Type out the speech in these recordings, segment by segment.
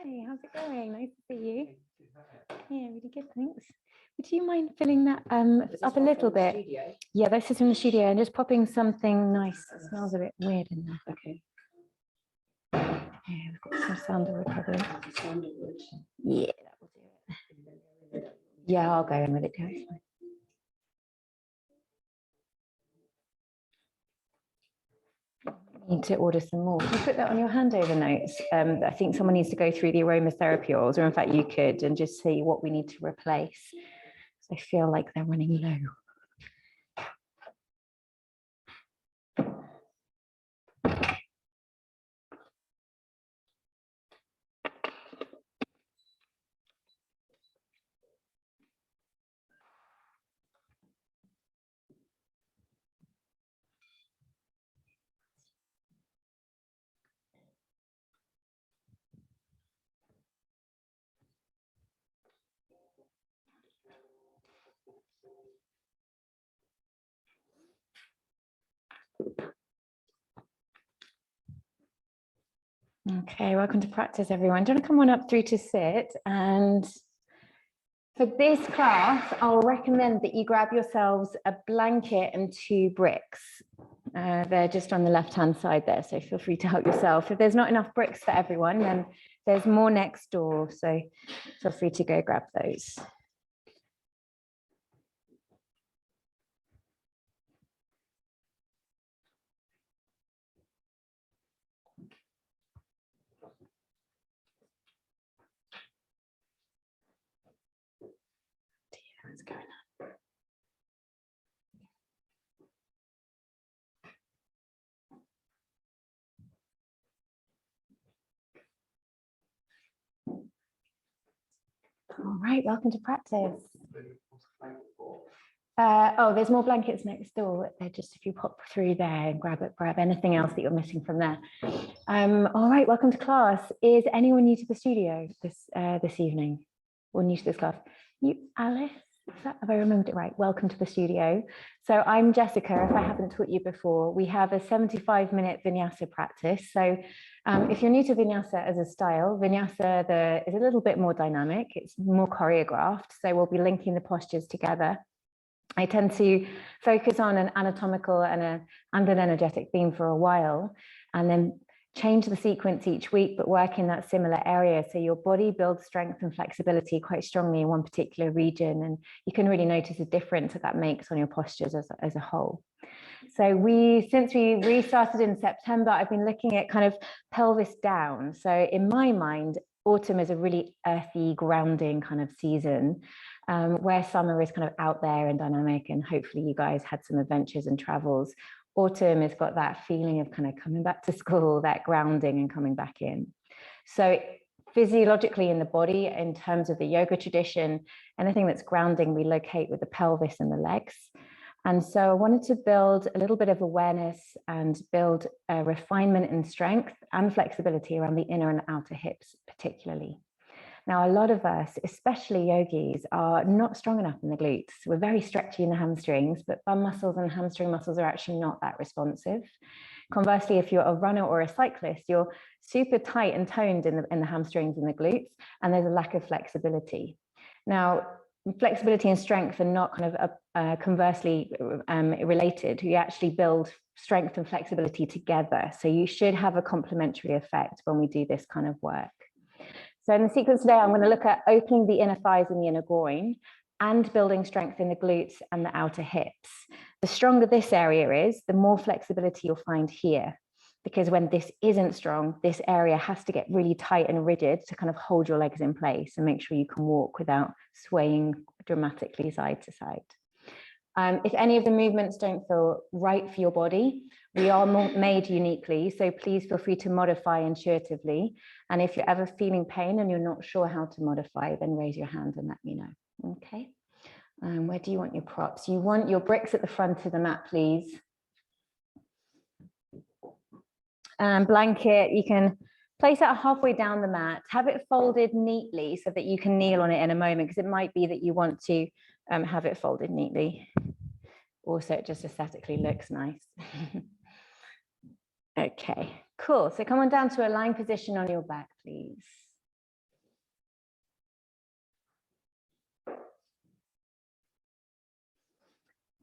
Hey, how's it going? Nice to see you. Yeah, really good, thanks. Would you mind filling that up a little bit? Yeah, this is from the studio, and just popping something nice. It smells a bit weird in there. Okay. Yeah, we've got some sandalwood probably. Yeah, that will do it. Yeah, I'll go in with it too. Need to order some more. Can you put that on your handover notes? I think someone needs to go through the aromatherapy oils, or in fact you could, and just see what we need to replace. I feel like they're running low. Okay, welcome to practice, everyone. Do you want to come on up through to sit? And for this class, I'll recommend that you grab yourselves a blanket and 2 bricks. They're just on the left-hand side there, so feel free to help yourself. If there's not enough bricks for everyone, then there's more next door, so feel free to go grab those. What's going on? All right, welcome to practice. Oh, there's more blankets next door. They're just, if you pop through there and grab anything else that you're missing from there. All right, welcome to class. Is anyone new to the studio this evening, or new to this class? You, Alice? Have I remembered it right? Welcome to the studio. So I'm Jessica, if I haven't taught you before. We have a 75-minute vinyasa practice. So if you're new to vinyasa as a style, vinyasa is a little bit more dynamic. It's more choreographed. So we'll be linking the postures together. I tend to focus on an anatomical and an energetic theme for a while, and then change the sequence each week, but work in that similar area. So your body builds strength and flexibility quite strongly in one particular region, and you can really notice a difference that makes on your postures as a whole. So since we restarted in September, I've been looking at kind of pelvis down. So in my mind, autumn is a really earthy, grounding kind of season, where summer is kind of out there and dynamic, and hopefully you guys had some adventures and travels. Autumn has got that feeling of kind of coming back to school, that grounding and coming back in. So physiologically in the body, in terms of the yoga tradition, anything that's grounding, we locate with the pelvis and the legs. And so I wanted to build a little bit of awareness and build a refinement and strength and flexibility around the inner and outer hips, particularly. Now, a lot of us, especially yogis, are not strong enough in the glutes. We're very stretchy in the hamstrings, but bum muscles and hamstring muscles are actually not that responsive. Conversely, if you're a runner or a cyclist, you're super tight and toned in the hamstrings and the glutes, and there's a lack of flexibility. Now, flexibility and strength are not kind of conversely related. We actually build strength and flexibility together. So you should have a complementary effect when we do this kind of work. So in the sequence today, I'm going to look at opening the inner thighs and the inner groin and building strength in the glutes and the outer hips. The stronger this area is, the more flexibility you'll find here. Because when this isn't strong, this area has to get really tight and rigid to kind of hold your legs in place and make sure you can walk without swaying dramatically side to side. If any of the movements don't feel right for your body, we are made uniquely, so please feel free to modify intuitively. And if you're ever feeling pain and you're not sure how to modify, then raise your hand and let me know. Okay. Where do you want your props? You want your bricks at the front of the mat, please. Blanket, you can place it halfway down the mat, have it folded neatly so that you can kneel on it in a moment, because it might be that you want to have it folded neatly. Also, it just aesthetically looks nice. Okay, cool. So come on down to a lying position on your back, please.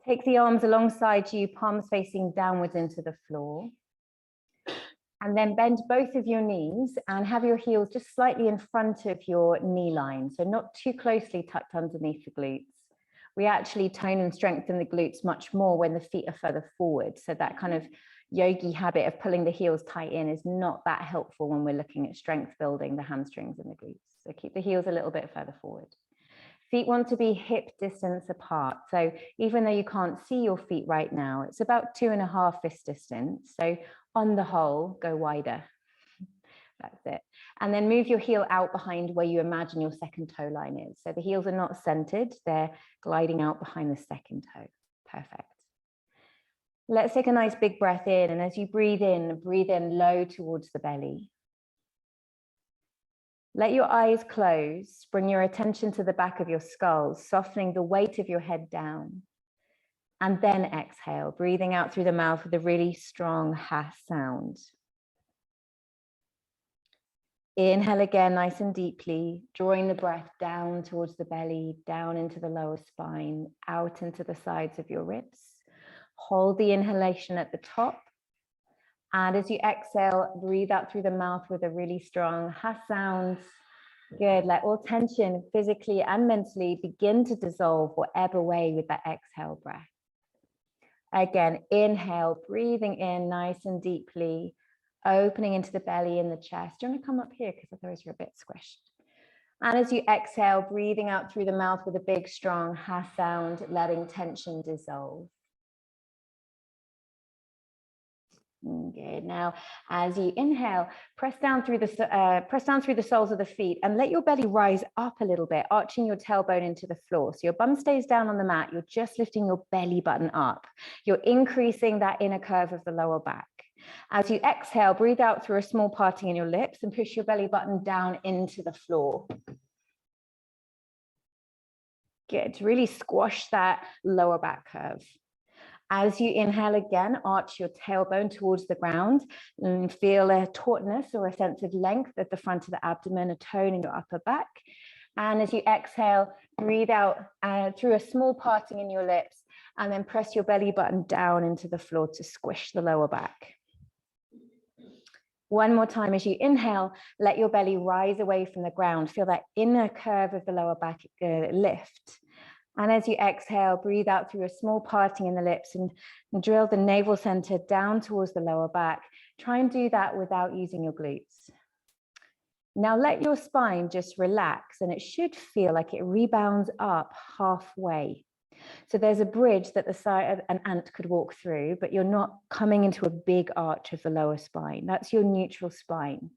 Take the arms alongside you, palms facing downwards into the floor. And then bend both of your knees and have your heels just slightly in front of your knee line. So not too closely tucked underneath the glutes. We actually tone and strengthen the glutes much more when the feet are further forward. So that kind of yogi habit of pulling the heels tight in is not that helpful when we're looking at strength building the hamstrings and the glutes. So keep the heels a little bit further forward. Feet want to be hip distance apart. So even though you can't see your feet right now, it's about 2.5 fist distance. So on the whole, go wider. That's it. And then move your heel out behind where you imagine your second toe line is. So the heels are not centered, they're gliding out behind the second toe. Perfect. Let's take a nice big breath in. And as you breathe in low towards the belly. Let your eyes close. Bring your attention to the back of your skull, softening the weight of your head down. And then exhale, breathing out through the mouth with a really strong ha sound. Inhale again, nice and deeply, drawing the breath down towards the belly, down into the lower spine, out into the sides of your ribs. Hold the inhalation at the top. And as you exhale, breathe out through the mouth with a really strong ha sound. Good, let all tension physically and mentally begin to dissolve or ebb away with that exhale breath. Again, inhale, breathing in nice and deeply, opening into the belly and the chest. Do you want to come up here? Because otherwise you're a bit squished. And as you exhale, breathing out through the mouth with a big, strong ha sound, letting tension dissolve. Good. Now, as you inhale, press down through the soles of the feet and let your belly rise up a little bit, arching your tailbone into the floor. So your bum stays down on the mat. You're just lifting your belly button up. You're increasing that inner curve of the lower back. As you exhale, breathe out through a small parting in your lips and push your belly button down into the floor. Good. Really squash that lower back curve. As you inhale again, arch your tailbone towards the ground and feel a tautness or a sense of length at the front of the abdomen, a tone in your upper back. And as you exhale, breathe out through a small parting in your lips and then press your belly button down into the floor to squish the lower back. One more time, as you inhale, let your belly rise away from the ground. Feel that inner curve of the lower back lift. And as you exhale, breathe out through a small parting in the lips and drill the navel center down towards the lower back. Try and do that without using your glutes. Now let your spine just relax and it should feel like it rebounds up halfway. So there's a bridge that the side of an ant could walk through, but you're not coming into a big arch of the lower spine. That's your neutral spine.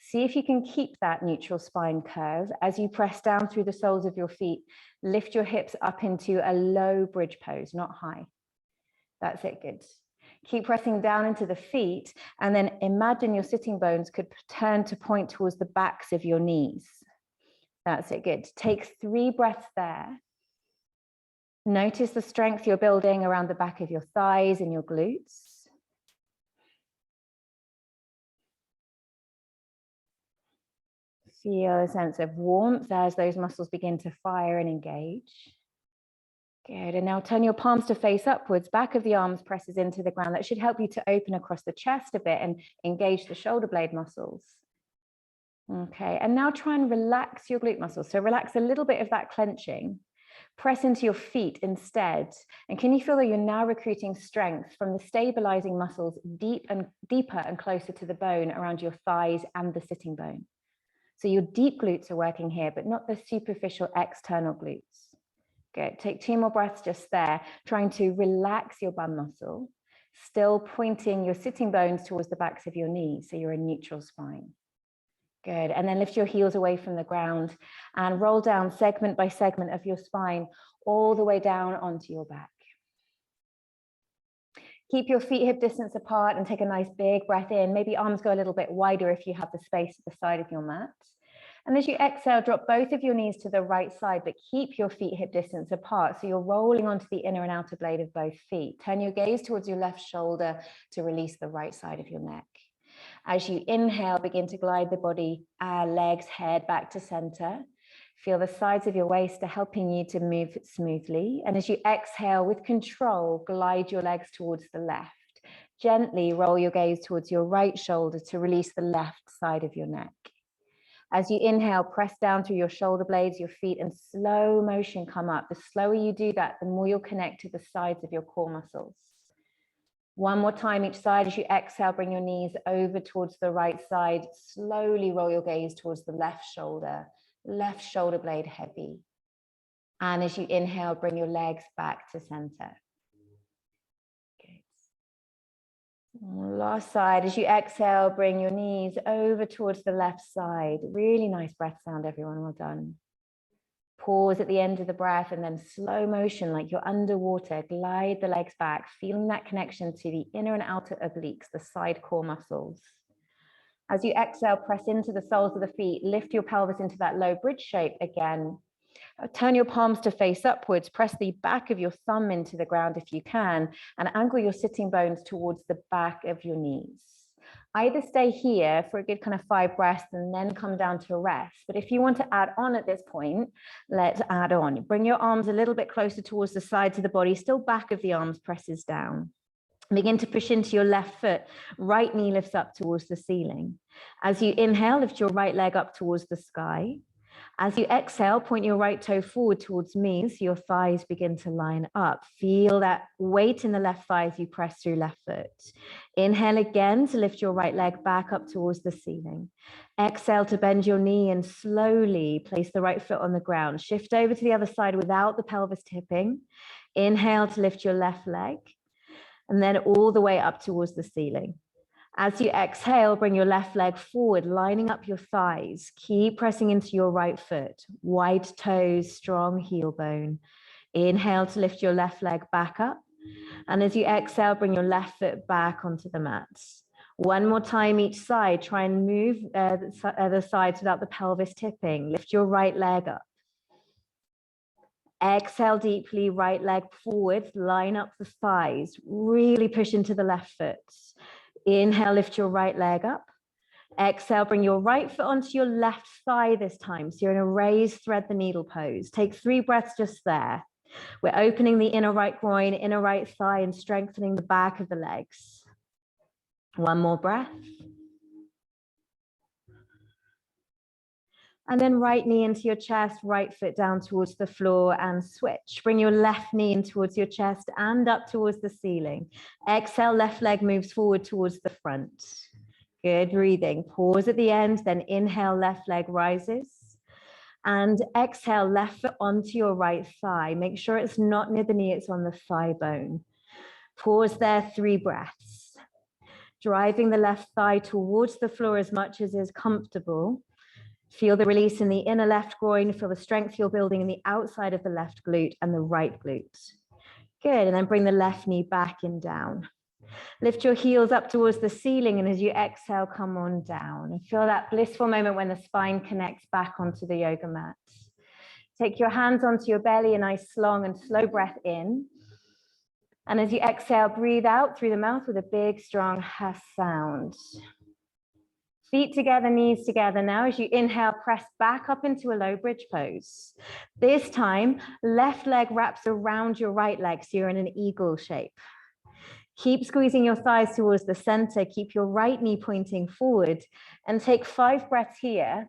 See if you can keep that neutral spine curve as you press down through the soles of your feet. Lift your hips up into a low bridge pose, not high. That's it, good. Keep pressing down into the feet and then imagine your sitting bones could turn to point towards the backs of your knees. That's it, good. Take 3 breaths there. Notice the strength you're building around the back of your thighs and your glutes. Feel a sense of warmth as those muscles begin to fire and engage. Good, and now turn your palms to face upwards, back of the arms presses into the ground. That should help you to open across the chest a bit and engage the shoulder blade muscles. Okay, and now try and relax your glute muscles. So relax a little bit of that clenching. Press into your feet instead. And can you feel that you're now recruiting strength from the stabilizing muscles deeper and closer to the bone around your thighs and the sitting bone? So your deep glutes are working here, but not the superficial external glutes. Good, take 2 more breaths just there, trying to relax your bum muscle, still pointing your sitting bones towards the backs of your knees, so you're a neutral spine. Good, and then lift your heels away from the ground and roll down segment by segment of your spine, all the way down onto your back. Keep your feet hip distance apart and take a nice big breath in. Maybe arms go a little bit wider if you have the space at the side of your mat. And as you exhale, drop both of your knees to the right side, but keep your feet hip distance apart. So you're rolling onto the inner and outer blade of both feet. Turn your gaze towards your left shoulder to release the right side of your neck. As you inhale, begin to glide the body, legs, head back to center. Feel the sides of your waist are helping you to move smoothly. And as you exhale with control, glide your legs towards the left. Gently roll your gaze towards your right shoulder to release the left side of your neck. As you inhale, press down through your shoulder blades, your feet, and slow motion come up. The slower you do that, the more you'll connect to the sides of your core muscles. One more time each side. As you exhale, bring your knees over towards the right side. Slowly roll your gaze towards the left shoulder blade heavy. And as you inhale, bring your legs back to center. Good. Last side. As you exhale, bring your knees over towards the left side. Really nice breath sound, everyone. Well done. Pause at the end of the breath and then slow motion, like you're underwater, glide the legs back, feeling that connection to the inner and outer obliques, the side core muscles. As you exhale, press into the soles of the feet, lift your pelvis into that low bridge shape again. Turn your palms to face upwards, press the back of your thumb into the ground if you can, and angle your sitting bones towards the back of your knees. Either stay here for a good kind of 5 breaths and then come down to rest. But if you want to add on at this point, let's add on. Bring your arms a little bit closer towards the sides of the body, still back of the arms presses down. Begin to push into your left foot, right knee lifts up towards the ceiling. As you inhale, lift your right leg up towards the sky. As you exhale, point your right toe forward towards me so your thighs begin to line up. Feel that weight in the left thigh as you press through left foot. Inhale again to lift your right leg back up towards the ceiling. Exhale to bend your knee and slowly place the right foot on the ground. Shift over to the other side without the pelvis tipping. Inhale to lift your left leg and then all the way up towards the ceiling. As you exhale, bring your left leg forward, lining up your thighs. Keep pressing into your right foot. Wide toes, strong heel bone. Inhale to lift your left leg back up. And as you exhale, bring your left foot back onto the mat. One more time each side. Try and move the sides without the pelvis tipping. Lift your right leg up. Exhale deeply, right leg forward, line up the thighs. Really push into the left foot. Inhale, lift your right leg up. Exhale, bring your right foot onto your left thigh this time. So you're in a raised thread the needle pose. Take 3 breaths just there. We're opening the inner right groin, inner right thigh, and strengthening the back of the legs. One more breath. And then right knee into your chest, right foot down towards the floor and switch. Bring your left knee in towards your chest and up towards the ceiling. Exhale, left leg moves forward towards the front. Good breathing. Pause at the end, then inhale, left leg rises. And exhale, left foot onto your right thigh. Make sure it's not near the knee, it's on the thigh bone. Pause there, 3 breaths. Driving the left thigh towards the floor as much as is comfortable. Feel the release in the inner left groin, feel the strength you're building in the outside of the left glute and the right glute. Good, and then bring the left knee back and down. Lift your heels up towards the ceiling, and as you exhale, come on down. And feel that blissful moment when the spine connects back onto the yoga mat. Take your hands onto your belly, a nice long and slow breath in. And as you exhale, breathe out through the mouth with a big, strong ha sound. Feet together, knees together. Now, as you inhale, press back up into a low bridge pose. This time, left leg wraps around your right leg, so you're in an eagle shape. Keep squeezing your thighs towards the center. Keep your right knee pointing forward and take 5 breaths here.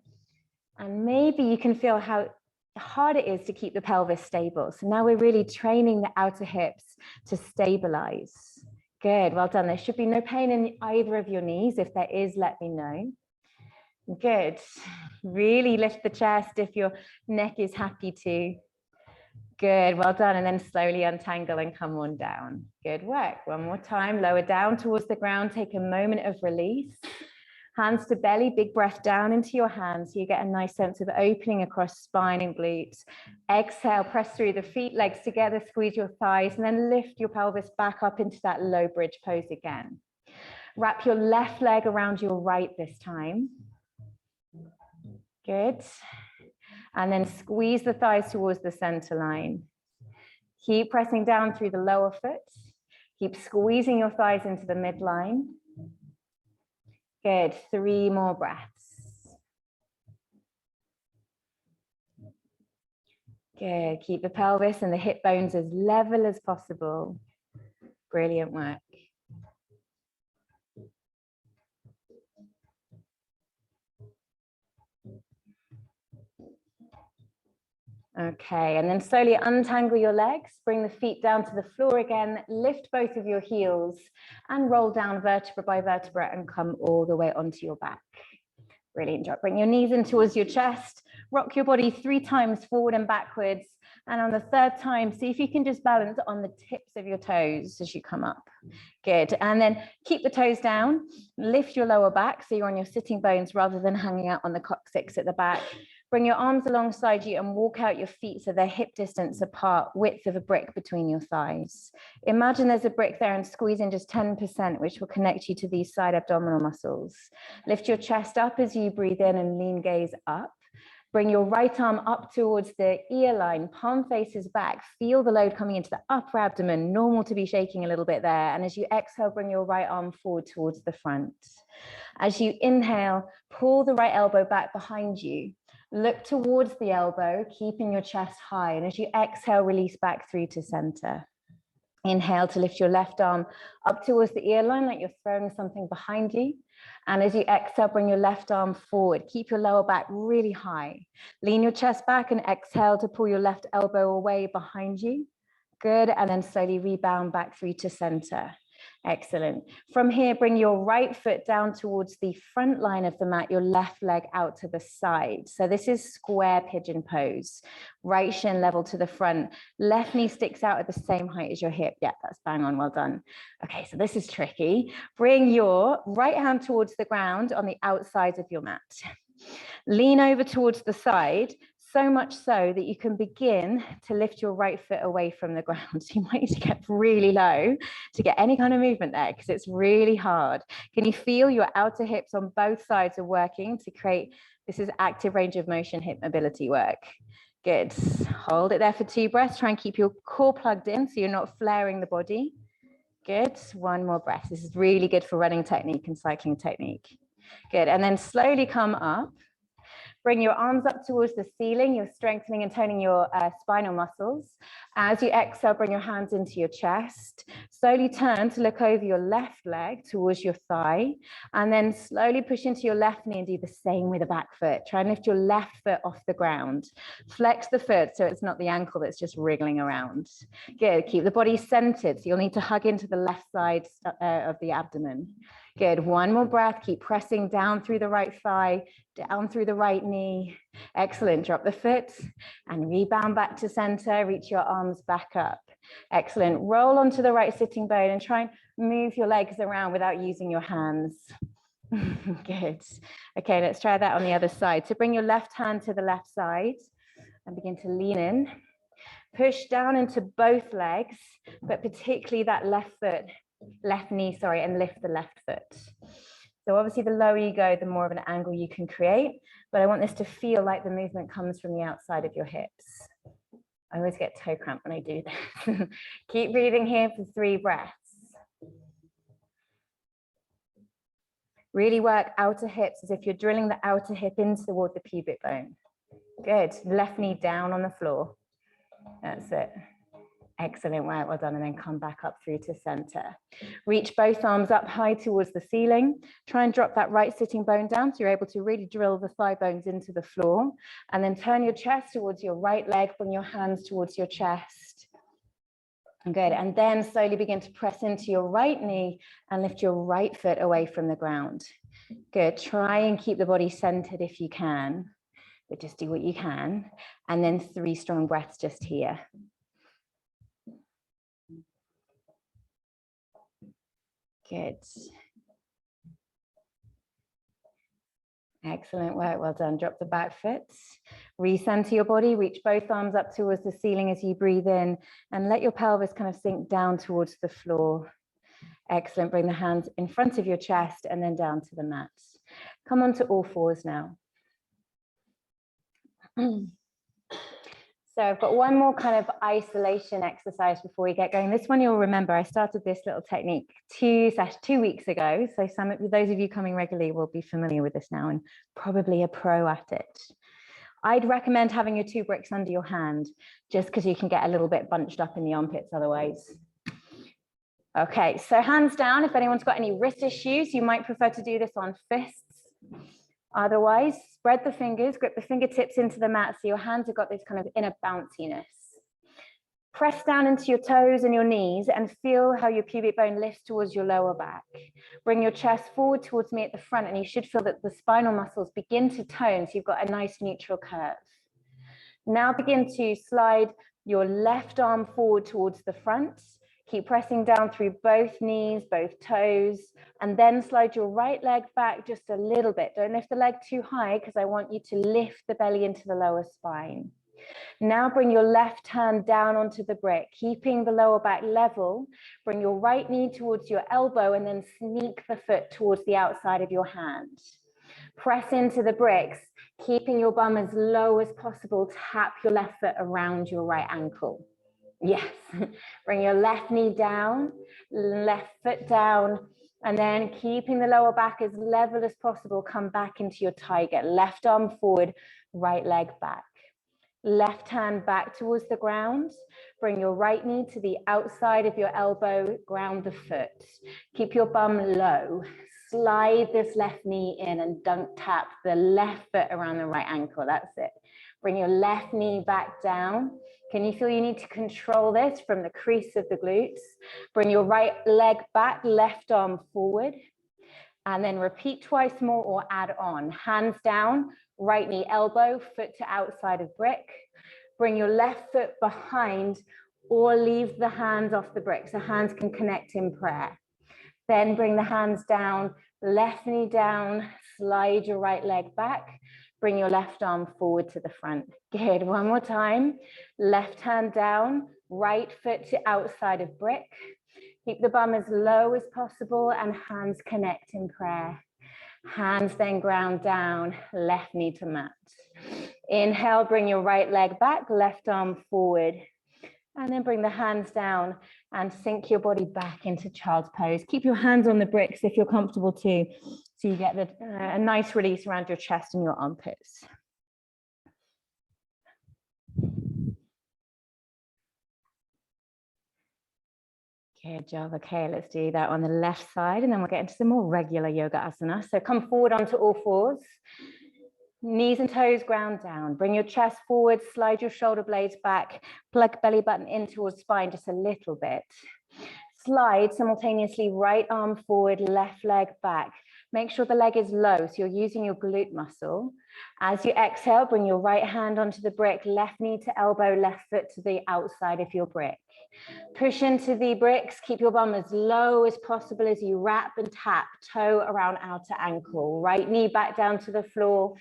And maybe you can feel how hard it is to keep the pelvis stable. So now we're really training the outer hips to stabilize. Good, well done. There should be no pain in either of your knees. If there is, let me know. Good. Really lift the chest if your neck is happy to. Good, well done. And then slowly untangle and come on down. Good work. One more time, lower down towards the ground. Take a moment of release. Hands to belly, big breath down into your hands. So you get a nice sense of opening across spine and glutes. Exhale, press through the feet, legs together, squeeze your thighs, and then lift your pelvis back up into that low bridge pose again. Wrap your left leg around your right this time. Good. And then squeeze the thighs towards the center line. Keep pressing down through the lower foot. Keep squeezing your thighs into the midline. Good, 3 more breaths. Good. Keep the pelvis and the hip bones as level as possible. Brilliant work. Okay, and then slowly untangle your legs, bring the feet down to the floor again, lift both of your heels and roll down vertebra by vertebra and come all the way onto your back. Brilliant job. Bring your knees in towards your chest, rock your body 3 times forward and backwards. And on the 3rd time, see if you can just balance on the tips of your toes as you come up. Good. And then keep the toes down, lift your lower back so you're on your sitting bones rather than hanging out on the coccyx at the back. Bring your arms alongside you and walk out your feet so they're hip distance apart, width of a brick between your thighs. Imagine there's a brick there and squeeze in just 10%, which will connect you to these side abdominal muscles. Lift your chest up as you breathe in and lean gaze up. Bring your right arm up towards the ear line, palm faces back. Feel the load coming into the upper abdomen, normal to be shaking a little bit there. And as you exhale, bring your right arm forward towards the front. As you inhale, pull the right elbow back behind you. Look towards the elbow, keeping your chest high. And as you exhale, release back through to center. Inhale to lift your left arm up towards the ear line like you're throwing something behind you. And as you exhale, bring your left arm forward. Keep your lower back really high. Lean your chest back and exhale to pull your left elbow away behind you. Good. And then slowly rebound back through to center. Excellent. From here, bring your right foot down towards the front line of the mat, your left leg out to the side. So this is square pigeon pose. Right shin level to the front. Left knee sticks out at the same height as your hip. Yeah, that's bang on. Well done. Okay, so this is tricky. Bring your right hand towards the ground on the outside of your mat. Lean over towards the side, so much so that you can begin to lift your right foot away from the ground. So you might need to get really low to get any kind of movement there because it's really hard. Can you feel your outer hips on both sides are working to create, this is active range of motion hip mobility work. Good. Hold it there for 2 breaths. Try and keep your core plugged in so you're not flaring the body. Good. 1 more breath. This is really good for running technique and cycling technique. Good. And then slowly come up. Bring your arms up towards the ceiling. You're strengthening and toning your spinal muscles. As you exhale, bring your hands into your chest. Slowly turn to look over your left leg towards your thigh. And then slowly push into your left knee and do the same with the back foot. Try and lift your left foot off the ground. Flex the foot so it's not the ankle that's just wriggling around. Good. Keep the body centered. So you'll need to hug into the left side of the abdomen. Good. 1 more breath. Keep pressing down through the right thigh, down through the right knee. Excellent. Drop the foot and rebound back to center. Reach your arms back up. Excellent. Roll onto the right sitting bone and try and move your legs around without using your hands. Good. Okay, let's try that on the other side. So bring your left hand to the left side and begin to lean in. Push down into both legs, but particularly that left knee, sorry, and lift the left foot. So obviously the lower you go, the more of an angle you can create, but I want this to feel like the movement comes from the outside of your hips. I always get toe cramp when I do this. Keep breathing here for 3 breaths. Really work outer hips as if you're drilling the outer hip in toward the pubic bone. Good. Left knee down on the floor. That's it. Excellent work, well done, and then come back up through to center. Reach both arms up high towards the ceiling. Try and drop that right sitting bone down so you're able to really drill the thigh bones into the floor. And then turn your chest towards your right leg, bring your hands towards your chest. Good, and then slowly begin to press into your right knee and lift your right foot away from the ground. Good, try and keep the body centered if you can, but just do what you can. And then 3 strong breaths just here. Good. Excellent work, well done. Drop the back foot, recenter your body, reach both arms up towards the ceiling as you breathe in and let your pelvis kind of sink down towards the floor. Excellent, bring the hands in front of your chest and then down to the mat. Come on to all 4s now. So I've got 1 more kind of isolation exercise before we get going. This one you'll remember, I started this little technique 2 weeks ago. So those of you coming regularly will be familiar with this now and probably a pro at it. I'd recommend having your 2 bricks under your hand, just because you can get a little bit bunched up in the armpits otherwise. Okay, so hands down. If anyone's got any wrist issues, you might prefer to do this on fists. Otherwise, spread the fingers, grip the fingertips into the mat so your hands have got this kind of inner bounciness. Press down into your toes and your knees and feel how your pubic bone lifts towards your lower back. Bring your chest forward towards me at the front, and you should feel that the spinal muscles begin to tone, so you've got a nice neutral curve. Now begin to slide your left arm forward towards the front. Keep pressing down through both knees, both toes, and then slide your right leg back just a little bit. Don't lift the leg too high, because I want you to lift the belly into the lower spine. Now bring your left hand down onto the brick, keeping the lower back level. Bring your right knee towards your elbow and then sneak the foot towards the outside of your hand. Press into the bricks, keeping your bum as low as possible. Tap your left foot around your right ankle. Yes, bring your left knee down, left foot down, and then keeping the lower back as level as possible, come back into your tiger. Left arm forward, right leg back. Left hand back towards the ground. Bring your right knee to the outside of your elbow, ground the foot. Keep your bum low. Slide this left knee in and dunk tap the left foot around the right ankle. That's it. Bring your left knee back down. Can you feel you need to control this from the crease of the glutes? Bring your right leg back, left arm forward. And then repeat twice more or add on. Hands down, right knee elbow, foot to outside of brick. Bring your left foot behind or leave the hands off the brick so hands can connect in prayer. Then bring the hands down, left knee down, slide your right leg back. Bring your left arm forward to the front. Good, one more time. Left hand down, right foot to outside of brick. Keep the bum as low as possible and hands connect in prayer. Hands then ground down, left knee to mat. Inhale, bring your right leg back, left arm forward. And then bring the hands down and sink your body back into child's pose. Keep your hands on the bricks if you're comfortable too, so you get a nice release around your chest and your armpits. Good job. Okay, let's do that on the left side, and then we'll get into some more regular yoga asana. So come forward onto all fours. Knees and toes ground down. Bring your chest forward, slide your shoulder blades back, plug belly button in towards spine just a little bit. Slide simultaneously, right arm forward, left leg back. Make sure the leg is low, so you're using your glute muscle. As you exhale, bring your right hand onto the brick, left knee to elbow, left foot to the outside of your brick. Push into the bricks, keep your bum as low as possible as you wrap and tap, toe around outer ankle. Right knee back down to the floor.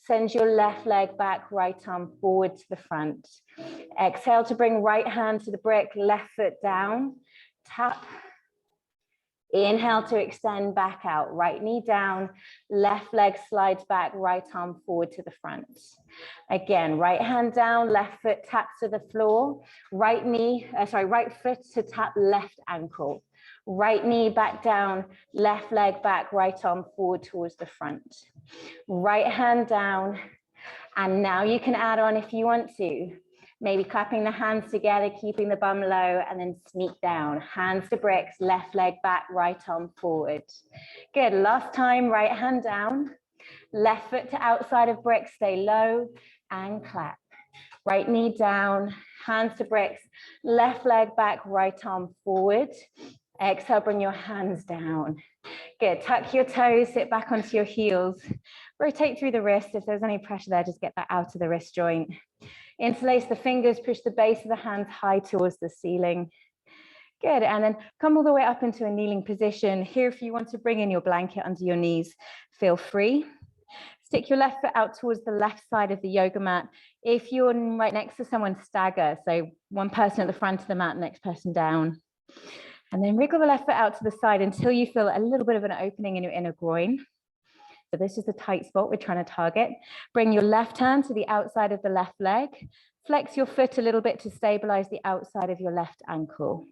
Send your left leg back, right arm forward to the front. Exhale to bring right hand to the brick, left foot down. Tap. Inhale to extend back out, right knee down, left leg slides back, right arm forward to the front. Again, right hand down, left foot taps to the floor, right foot to tap left ankle. Right knee back down, left leg back, right arm forward towards the front. Right hand down, and now you can add on if you want to. Maybe clapping the hands together, keeping the bum low, and then sneak down. Hands to bricks, left leg back, right arm forward. Good, last time, right hand down. Left foot to outside of bricks, stay low, and clap. Right knee down, hands to bricks, left leg back, right arm forward. Exhale, bring your hands down. Good, tuck your toes, sit back onto your heels. Rotate through the wrist. If there's any pressure there, just get that out of the wrist joint. Interlace the fingers, push the base of the hands high towards the ceiling. Good, and then come all the way up into a kneeling position. Here, if you want to bring in your blanket under your knees, feel free. Stick your left foot out towards the left side of the yoga mat. If you're right next to someone, stagger. So one person at the front of the mat, next person down. And then wriggle the left foot out to the side until you feel a little bit of an opening in your inner groin. So this is the tight spot we're trying to target. Bring your left hand to the outside of the left leg. Flex your foot a little bit to stabilize the outside of your left ankle.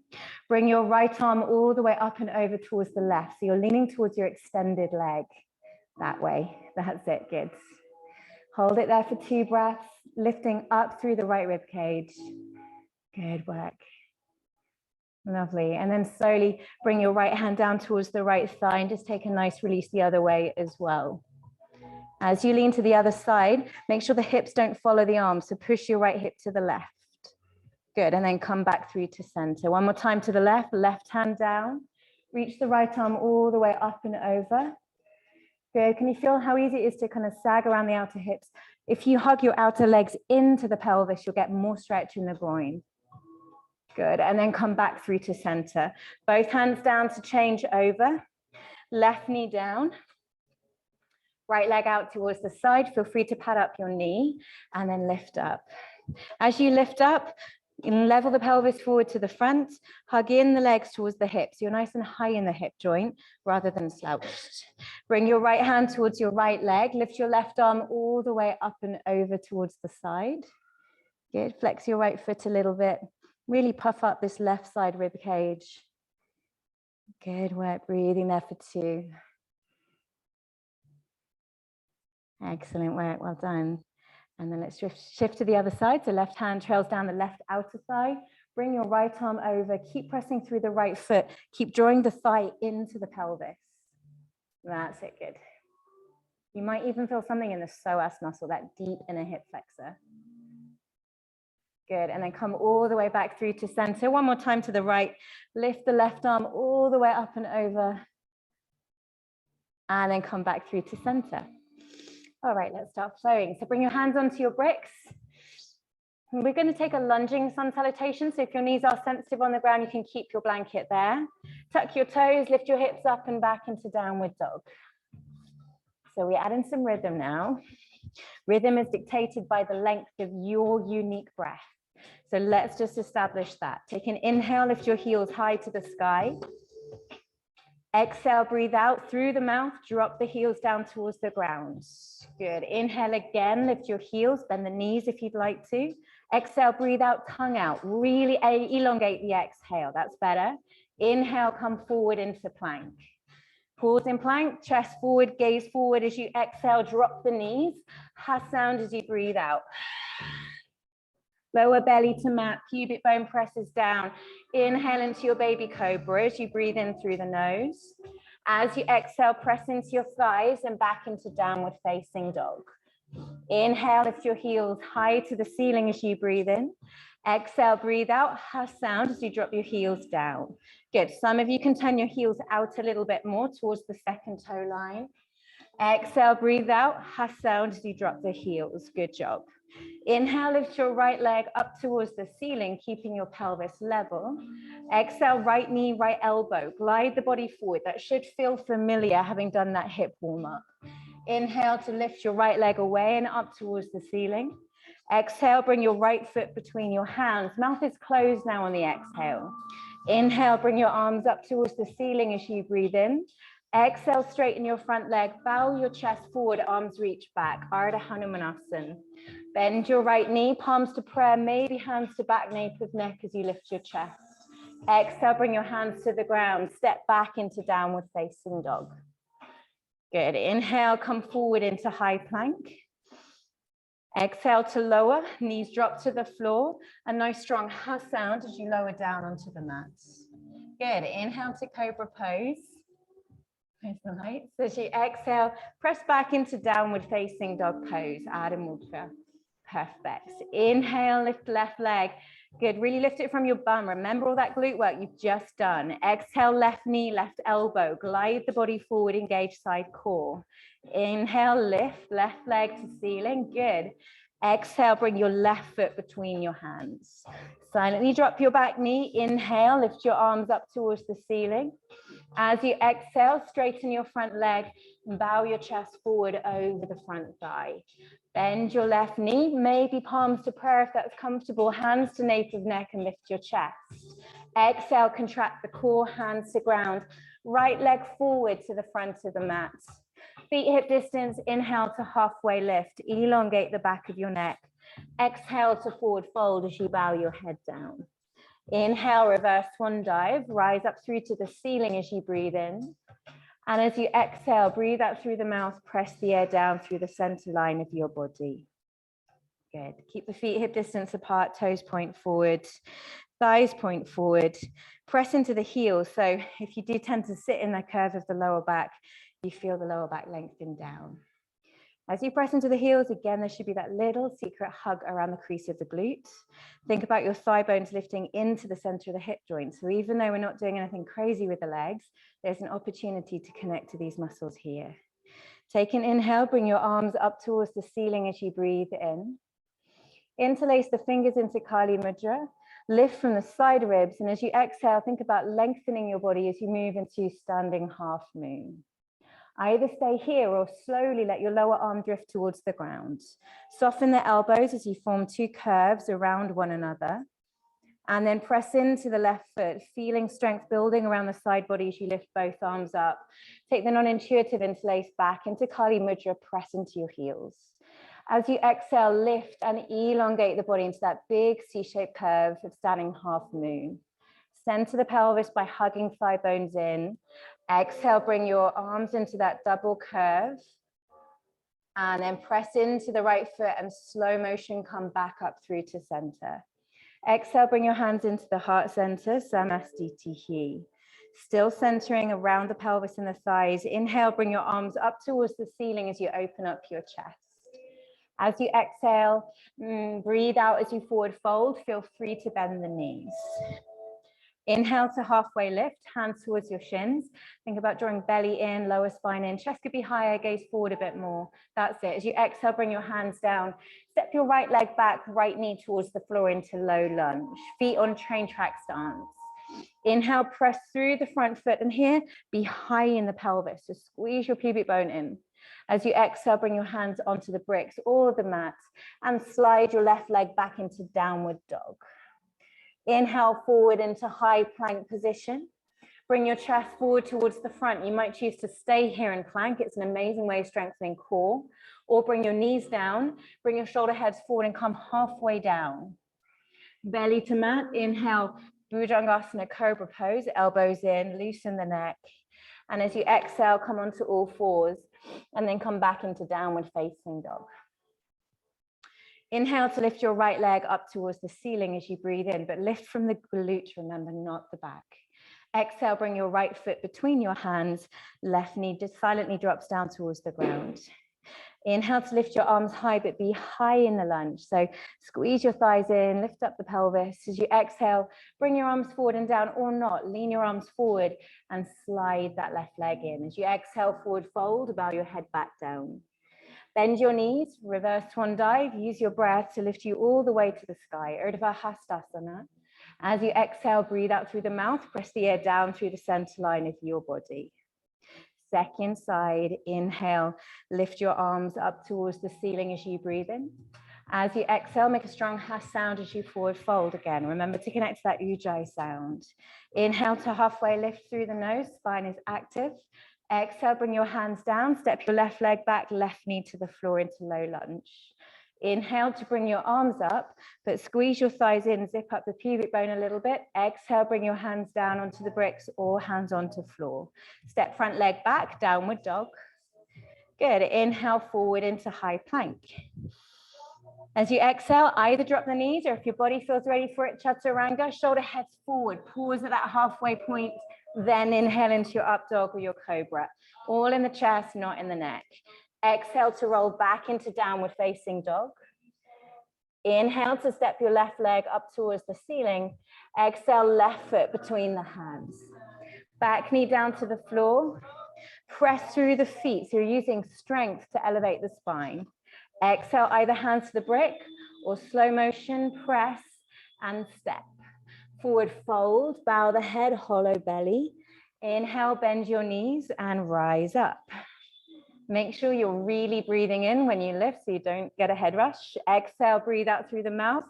Bring your right arm all the way up and over towards the left. So you're leaning towards your extended leg that way. That's it, good. Hold it there for 2 breaths, lifting up through the right rib cage. Good work. Lovely. And then slowly bring your right hand down towards the right thigh and just take a nice release the other way as well. As you lean to the other side, make sure the hips don't follow the arms. So push your right hip to the left. Good. And then come back through to center. One more time to the left hand down. Reach the right arm all the way up and over. Good. Can you feel how easy it is to kind of sag around the outer hips? If you hug your outer legs into the pelvis, you'll get more stretch in the groin. Good. And then come back through to center. Both hands down to change over. Left knee down. Right leg out towards the side. Feel free to pad up your knee and then lift up. As you lift up, level the pelvis forward to the front. Hug in the legs towards the hips. You're nice and high in the hip joint rather than slouched. Bring your right hand towards your right leg. Lift your left arm all the way up and over towards the side. Good. Flex your right foot a little bit. Really puff up this left side rib cage. Good work. Breathing there for 2. Excellent work. Well done. And then let's shift to the other side. So left hand trails down the left outer thigh. Bring your right arm over. Keep pressing through the right foot. Keep drawing the thigh into the pelvis. That's it. Good. You might even feel something in the psoas muscle, that deep inner hip flexor. Good. And then come all the way back through to center. One more time to the right. Lift the left arm all the way up and over. And then come back through to center. All right, let's start flowing. So bring your hands onto your bricks. And we're going to take a lunging sun salutation. So if your knees are sensitive on the ground, you can keep your blanket there. Tuck your toes, lift your hips up and back into downward dog. So we add in some rhythm now. Rhythm is dictated by the length of your unique breath. So let's just establish that. Take an inhale, lift your heels high to the sky. Exhale, breathe out through the mouth, drop the heels down towards the ground. Good. Inhale again, lift your heels, bend the knees if you'd like to. Exhale, breathe out, tongue out. Really elongate the exhale. That's better. Inhale, come forward into plank. Pause in plank, chest forward, gaze forward. As you exhale, drop the knees. Ha sound as you breathe out. Lower belly to mat, pubic bone presses down. Inhale into your baby cobra as you breathe in through the nose. As you exhale, press into your thighs and back into downward facing dog. Inhale, lift your heels high to the ceiling as you breathe in. Exhale, breathe out, ha sound as you drop your heels down. Good. Some of you can turn your heels out a little bit more towards the second toe line. Exhale, breathe out, ha sound as you drop the heels. Good job. Inhale, lift your right leg up towards the ceiling, keeping your pelvis level. Exhale, right knee, right elbow. Glide the body forward. That should feel familiar having done that hip warm up. Inhale to lift your right leg away and up towards the ceiling. Exhale, bring your right foot between your hands. Mouth is closed now on the exhale. Inhale, bring your arms up towards the ceiling as you breathe in. Exhale, straighten your front leg, bow your chest forward, arms reach back, Ardha Honeymoon Asana. Bend your right knee, palms to prayer, maybe hands to back, nape of neck as you lift your chest. Exhale, bring your hands to the ground, step back into downward facing dog. Good, inhale, come forward into high plank. Exhale to lower, knees drop to the floor, a nice strong ha sound as you lower down onto the mat. Good, inhale to cobra pose. Nice. So as you exhale, press back into downward facing dog pose, Ardha Mudra. Perfect. Inhale, lift left leg. Good, really lift it from your bum. Remember all that glute work you've just done. Exhale, left knee, left elbow. Glide the body forward, engage side core. Inhale, lift, left leg to ceiling. Good. Exhale, bring your left foot between your hands. Silently drop your back knee. Inhale, lift your arms up towards the ceiling. As you exhale, straighten your front leg and bow your chest forward over the front thigh. Bend your left knee, maybe palms to prayer if that's comfortable, hands to nape of neck and lift your chest. Exhale, contract the core, hands to ground. Right leg forward to the front of the mat. Feet hip distance, inhale to halfway lift. Elongate the back of your neck. Exhale to forward fold as you bow your head down. Inhale, reverse swan dive. Rise up through to the ceiling as you breathe in. And as you exhale, breathe out through the mouth, press the air down through the center line of your body. Good. Keep the feet hip distance apart, toes point forward, thighs point forward. Press into the heels. So if you do tend to sit in the curve of the lower back, you feel the lower back lengthen down. As you press into the heels, again, there should be that little secret hug around the crease of the glute. Think about your thigh bones lifting into the center of the hip joint. So even though we're not doing anything crazy with the legs, there's an opportunity to connect to these muscles here. Take an inhale, bring your arms up towards the ceiling as you breathe in. Interlace the fingers into Kali Mudra. Lift from the side ribs. And as you exhale, think about lengthening your body as you move into standing half moon. Either stay here or slowly let your lower arm drift towards the ground. Soften the elbows as you form two curves around one another. And then press into the left foot, feeling strength building around the side body as you lift both arms up. Take the non-intuitive interlace back into Kali Mudra, press into your heels. As you exhale, lift and elongate the body into that big C-shaped curve of standing half moon. Center the pelvis by hugging thigh bones in. Exhale, bring your arms into that double curve. And then press into the right foot and slow motion come back up through to center. Exhale, bring your hands into the heart center, Samastitihi. Still centering around the pelvis and the thighs. Inhale, bring your arms up towards the ceiling as you open up your chest. As you exhale, breathe out as you forward fold. Feel free to bend the knees. Inhale to halfway lift, hands towards your shins. Think about drawing belly in, lower spine in. Chest could be higher, gaze forward a bit more. That's it. As you exhale, bring your hands down. Step your right leg back, right knee towards the floor into low lunge. Feet on train track stance. Inhale, press through the front foot. And here, be high in the pelvis. So squeeze your pubic bone in. As you exhale, bring your hands onto the bricks or the mat and slide your left leg back into downward dog. Inhale forward into high plank position. Bring your chest forward towards the front. You might choose to stay here in plank. It's an amazing way of strengthening core. Or bring your knees down. Bring your shoulder heads forward and come halfway down. Belly to mat. Inhale, Bhujangasana Cobra Pose. Elbows in, loosen the neck. And as you exhale, come onto all fours. And then come back into downward facing dog. Inhale to lift your right leg up towards the ceiling as you breathe in, but lift from the glute, remember, not the back. Exhale, bring your right foot between your hands. Left knee just silently drops down towards the ground. Inhale to lift your arms high, but be high in the lunge. So squeeze your thighs in, lift up the pelvis. As you exhale, bring your arms forward and down or not. Lean your arms forward and slide that left leg in. As you exhale, forward fold, bow your head back down. Bend your knees, reverse swan dive. Use your breath to lift you all the way to the sky. Urdhva Hastasana. As you exhale, breathe out through the mouth. Press the air down through the center line of your body. Second side, inhale. Lift your arms up towards the ceiling as you breathe in. As you exhale, make a strong has sound as you forward fold again. Remember to connect to that ujjayi sound. Inhale to halfway lift through the nose. Spine is active. Exhale, bring your hands down, step your left leg back, left knee to the floor into low lunge. Inhale to bring your arms up, but squeeze your thighs in, zip up the pubic bone a little bit. Exhale, bring your hands down onto the bricks or hands onto floor. Step front leg back, downward dog. Good, inhale forward into high plank. As you exhale, either drop the knees or if your body feels ready for it, chaturanga, shoulder heads forward, pause at that halfway point. Then inhale into your up dog or your cobra, all in the chest, not in the neck. Exhale to roll back into downward facing dog. Inhale to step your left leg up towards the ceiling. Exhale, left foot between the hands. Back knee down to the floor. Press through the feet, so you're using strength to elevate the spine. Exhale, either hands to the brick or slow motion, press and step. Forward fold, bow the head, hollow belly. Inhale, bend your knees and rise up. Make sure you're really breathing in when you lift so you don't get a head rush. Exhale, breathe out through the mouth.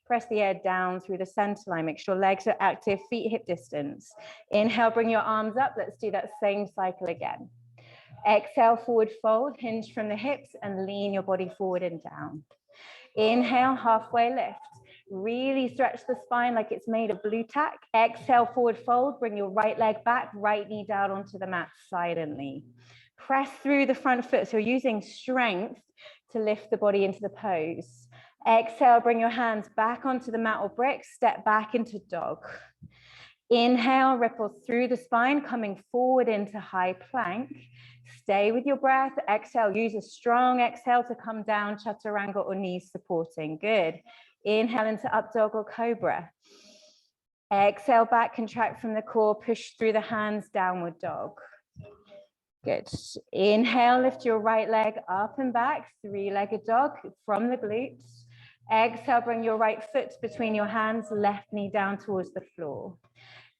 Press the air down through the center line. Make sure legs are active, feet hip distance. Inhale, bring your arms up. Let's do that same cycle again. Exhale, forward fold, hinge from the hips and lean your body forward and down. Inhale, halfway lift. Really stretch the spine like it's made of blue tack. Exhale, forward fold. Bring your right leg back, right knee down onto the mat silently. Press through the front foot. So you're using strength to lift the body into the pose. Exhale, bring your hands back onto the mat or bricks. Step back into dog. Inhale, ripple through the spine, coming forward into high plank. Stay with your breath. Exhale, use a strong exhale to come down, chaturanga or knees supporting. Good. Inhale into up dog or cobra. Exhale back, contract from the core, push through the hands, downward dog. Good. Inhale, lift your right leg up and back, three-legged dog from the glutes. Exhale, bring your right foot between your hands, left knee down towards the floor.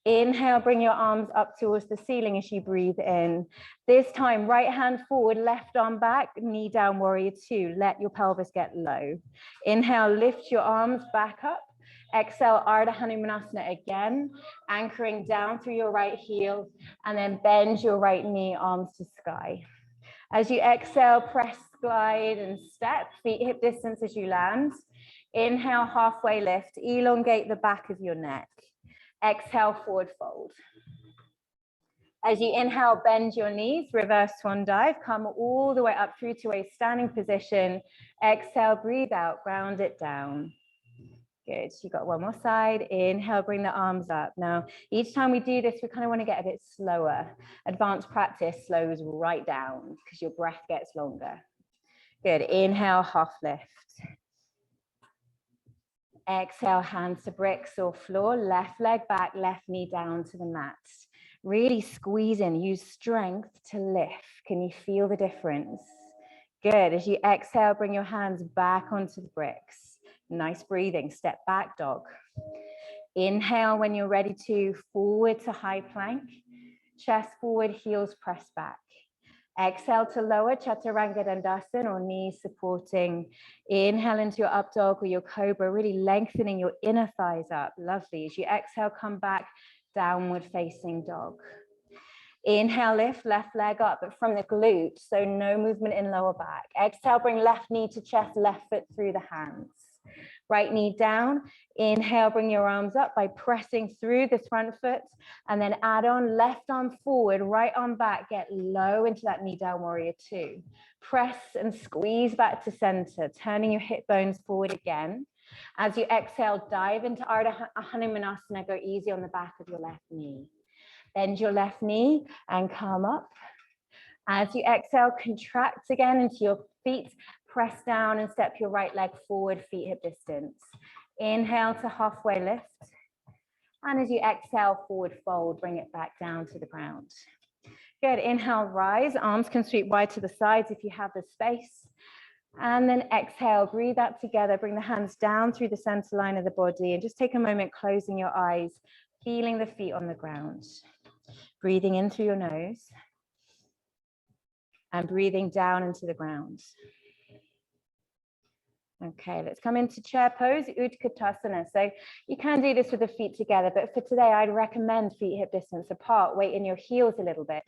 Inhale, bring your arms up towards the ceiling as you breathe in. This time, right hand forward, left arm back, knee down, warrior two. Let your pelvis get low. Inhale, lift your arms back up. Exhale, Ardha Honeymoon Asana again, anchoring down through your right heel, and then bend your right knee, arms to sky. As you exhale, press, glide, and step, feet hip distance as you land. Inhale, halfway lift, elongate the back of your neck. Exhale, forward fold. As you inhale, bend your knees, reverse swan dive, come all the way up through to a standing position. Exhale, breathe out, ground it down. Good, you got one more side. Inhale, bring the arms up. Now, each time we do this, we kind of want to get a bit slower. Advanced practice slows right down because your breath gets longer. Good, inhale, half lift. Exhale, hands to bricks or floor, left leg back, left knee down to the mat. Really squeeze in, use strength to lift. Can you feel the difference? Good, as you exhale, bring your hands back onto the bricks. Nice breathing, step back dog. Inhale when you're ready to, forward to high plank. Chest forward, heels press back. Exhale to lower, chaturanga dandasana or knees supporting. Inhale into your up dog or your cobra, really lengthening your inner thighs up. Lovely. As you exhale, come back, downward facing dog. Inhale, lift, left leg up, but from the glute, so no movement in lower back. Exhale, bring left knee to chest, left foot through the hands. Right knee down. Inhale, bring your arms up by pressing through this front foot, and then add on left arm forward, right arm back, get low into that knee down, warrior two. Press and squeeze back to center, turning your hip bones forward again. As you exhale, dive into Ardha Honeymoon Asana, go easy on the back of your left knee. Bend your left knee and come up. As you exhale, contract again into your feet. Press down and step your right leg forward, feet hip distance. Inhale to halfway lift. And as you exhale, forward fold, bring it back down to the ground. Good, inhale, rise. Arms can sweep wide to the sides if you have the space. And then exhale, breathe out together. Bring the hands down through the center line of the body and just take a moment closing your eyes, feeling the feet on the ground. Breathing in through your nose and breathing down into the ground. Okay, let's come into chair pose, Utkatasana. So you can do this with the feet together, but for today, I'd recommend feet hip distance apart, weight in your heels a little bit.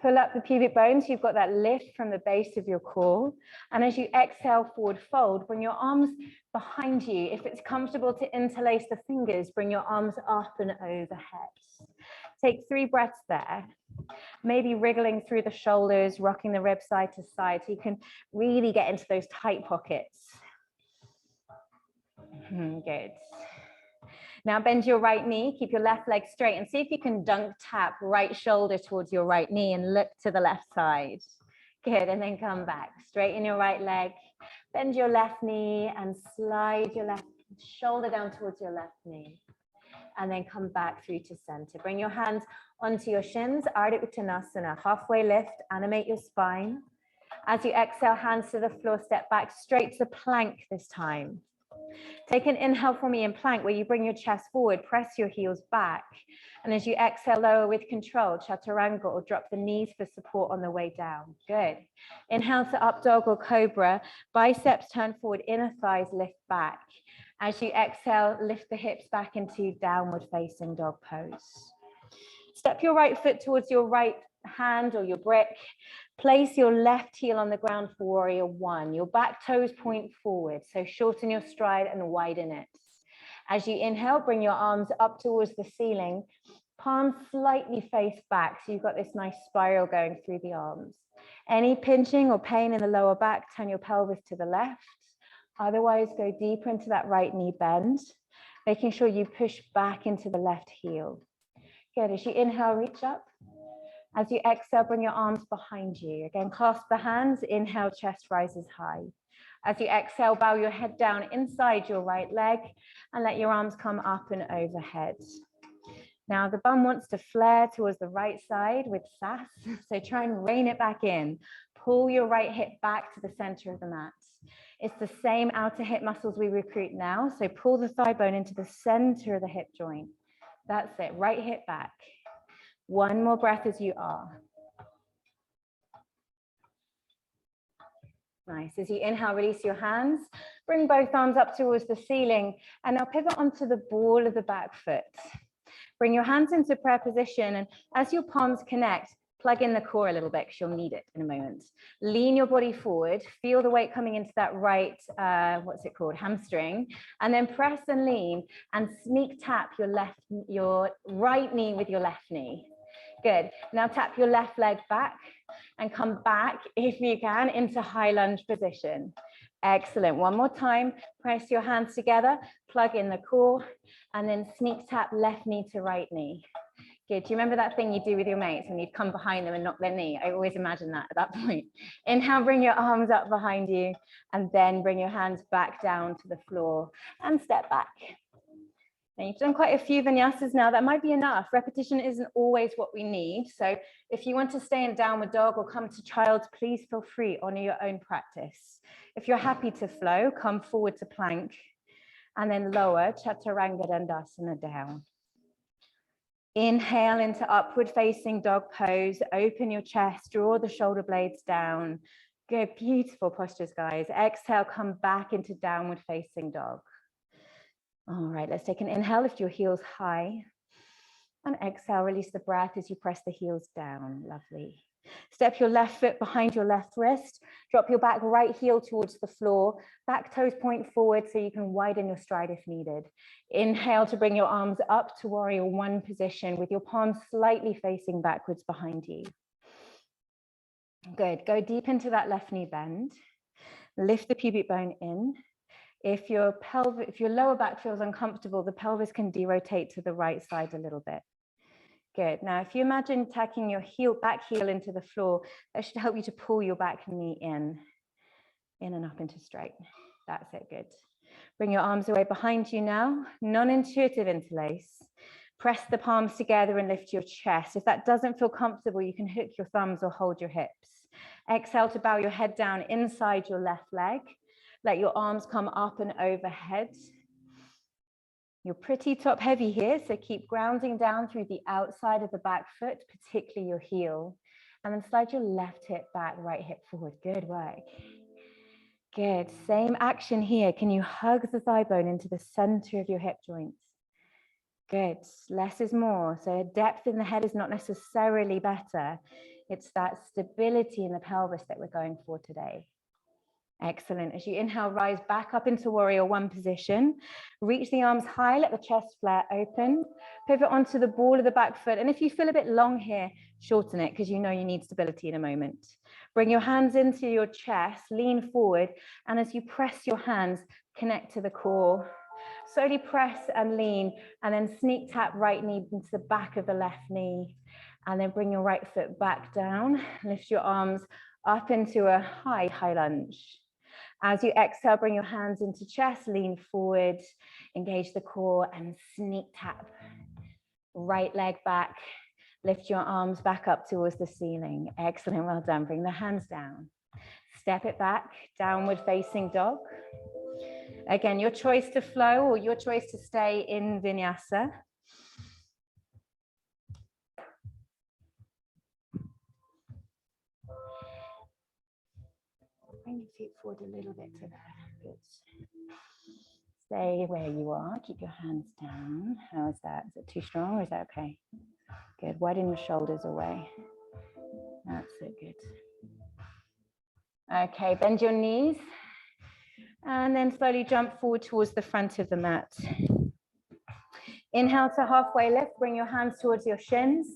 Pull up the pubic bones, you've got that lift from the base of your core. And as you exhale, forward fold, bring your arms behind you. If it's comfortable to interlace the fingers, bring your arms up and overhead. Take 3 breaths there. Maybe wriggling through the shoulders, rocking the ribs side to side, so you can really get into those tight pockets. Good. Now bend your right knee, keep your left leg straight and see if you can dunk tap right shoulder towards your right knee and look to the left side. Good, and then come back, straighten your right leg, bend your left knee and slide your left shoulder down towards your left knee. And then come back through to center. Bring your hands onto your shins, Ardha Uttanasana, halfway lift, animate your spine. As you exhale, hands to the floor, step back straight to plank this time. Take an inhale for me in plank where you bring your chest forward, press your heels back. And as you exhale, lower with control, chaturanga, or drop the knees for support on the way down. Good. Inhale to up dog or cobra, biceps turn forward, inner thighs lift back. As you exhale, lift the hips back into downward facing dog pose. Step your right foot towards your right hand or your brick. Place your left heel on the ground for warrior one. Your back toes point forward, so shorten your stride and widen it. As you inhale, bring your arms up towards the ceiling, palms slightly face back, so you've got this nice spiral going through the arms. Any pinching or pain in the lower back, turn your pelvis to the left. Otherwise, go deeper into that right knee bend, making sure you push back into the left heel. Good, as you inhale, reach up. As you exhale, bring your arms behind you. Again, clasp the hands, inhale, chest rises high. As you exhale, bow your head down inside your right leg and let your arms come up and overhead. Now the bum wants to flare towards the right side with sass, so try and rein it back in. Pull your right hip back to the center of the mat. It's the same outer hip muscles we recruit now, so pull the thigh bone into the center of the hip joint. That's it, right hip back. One more breath as you are. Nice. As you inhale, release your hands. Bring both arms up towards the ceiling. And now pivot onto the ball of the back foot. Bring your hands into prayer position. And as your palms connect, plug in the core a little bit because you'll need it in a moment. Lean your body forward. Feel the weight coming into that right, what's it called? Hamstring. And then press and lean and sneak tap your right knee with your left knee. Good. Now tap your left leg back and come back, if you can, into high lunge position. Excellent. One more time. Press your hands together, plug in the core, and then sneak tap left knee to right knee. Good. Do you remember that thing you do with your mates when you'd come behind them and knock their knee? I always imagine that at that point. Inhale, bring your arms up behind you, and then bring your hands back down to the floor and step back. Now you've done quite a few vinyasas now. That might be enough. Repetition isn't always what we need. So if you want to stay in downward dog or come to child's, please feel free, honor your own practice. If you're happy to flow, come forward to plank and then lower, chaturanga dandasana down. Inhale into upward facing dog pose. Open your chest, draw the shoulder blades down. Good, beautiful postures, guys. Exhale, come back into downward facing dog. All right, let's take an inhale, lift your heels high. And exhale, release the breath as you press the heels down. Lovely. Step your left foot behind your left wrist. Drop your back right heel towards the floor. Back toes point forward so you can widen your stride if needed. Inhale to bring your arms up to warrior one position with your palms slightly facing backwards behind you. Good. Go deep into that left knee bend. Lift the pubic bone in. If your lower back feels uncomfortable, the pelvis can derotate to the right side a little bit. Good. Now, if you imagine tacking your back heel into the floor, that should help you to pull your back knee in and up into straight. That's it. Good. Bring your arms away behind you now. Non-intuitive interlace. Press the palms together and lift your chest. If that doesn't feel comfortable, you can hook your thumbs or hold your hips. Exhale to bow your head down inside your left leg. Let your arms come up and overhead. You're pretty top heavy here, so keep grounding down through the outside of the back foot, particularly your heel. And then slide your left hip back, right hip forward. Good work. Good. Same action here. Can you hug the thigh bone into the center of your hip joints? Good. Less is more. So depth in the head is not necessarily better. It's that stability in the pelvis that we're going for today. Excellent. As you inhale, rise back up into warrior one position. Reach the arms high, let the chest flare open. Pivot onto the ball of the back foot. And if you feel a bit long here, shorten it because you know you need stability in a moment. Bring your hands into your chest, lean forward. And as you press your hands, connect to the core. Slowly press and lean, and then sneak tap right knee into the back of the left knee. And then bring your right foot back down. Lift your arms up into a high lunge. As you exhale, bring your hands into chest, lean forward, engage the core and sneak tap. Right leg back, lift your arms back up towards the ceiling. Excellent, well done. Bring the hands down. Step it back, downward facing dog. Again, your choice to flow or your choice to stay in vinyasa. Bring your feet forward a little bit to there. Good. Stay where you are. Keep your hands down. How is that? Is it too strong or is that okay? Good. Widen your shoulders away. That's it. Good. Okay, bend your knees. And then slowly jump forward towards the front of the mat. Inhale to halfway lift, bring your hands towards your shins.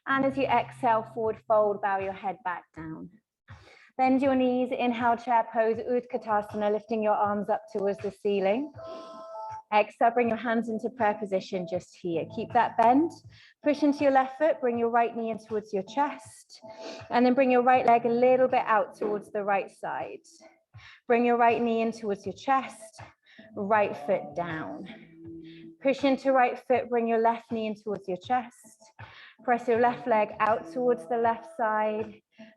And as you exhale, forward fold, bow your head back down. Bend your knees, inhale, chair pose, Utkatasana, lifting your arms up towards the ceiling. Exhale, bring your hands into prayer position just here. Keep that bend. Push into your left foot, bring your right knee in towards your chest. And then bring your right leg a little bit out towards the right side. Bring your right knee in towards your chest, right foot down. Push into right foot, bring your left knee in towards your chest. Press your left leg out towards the left side,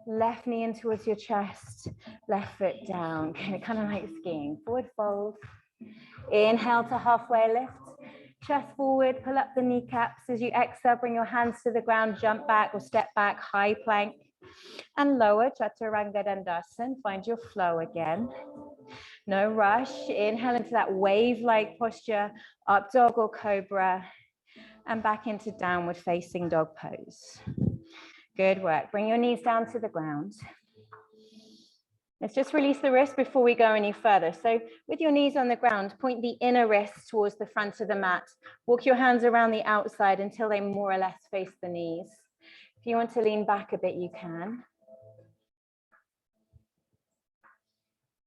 left knee in towards your chest, left foot down. Kind of like skiing. Forward fold. Inhale to halfway lift. Chest forward, pull up the kneecaps. As you exhale, bring your hands to the ground, jump back or step back, high plank. And lower, Chaturanga Dandasana. Find your flow again. No rush. Inhale into that wave-like posture, up dog or cobra, and back into downward facing dog pose. Good work. Bring your knees down to the ground. Let's just release the wrist before we go any further. So with your knees on the ground, point the inner wrist towards the front of the mat. Walk your hands around the outside until they more or less face the knees. If you want to lean back a bit, you can.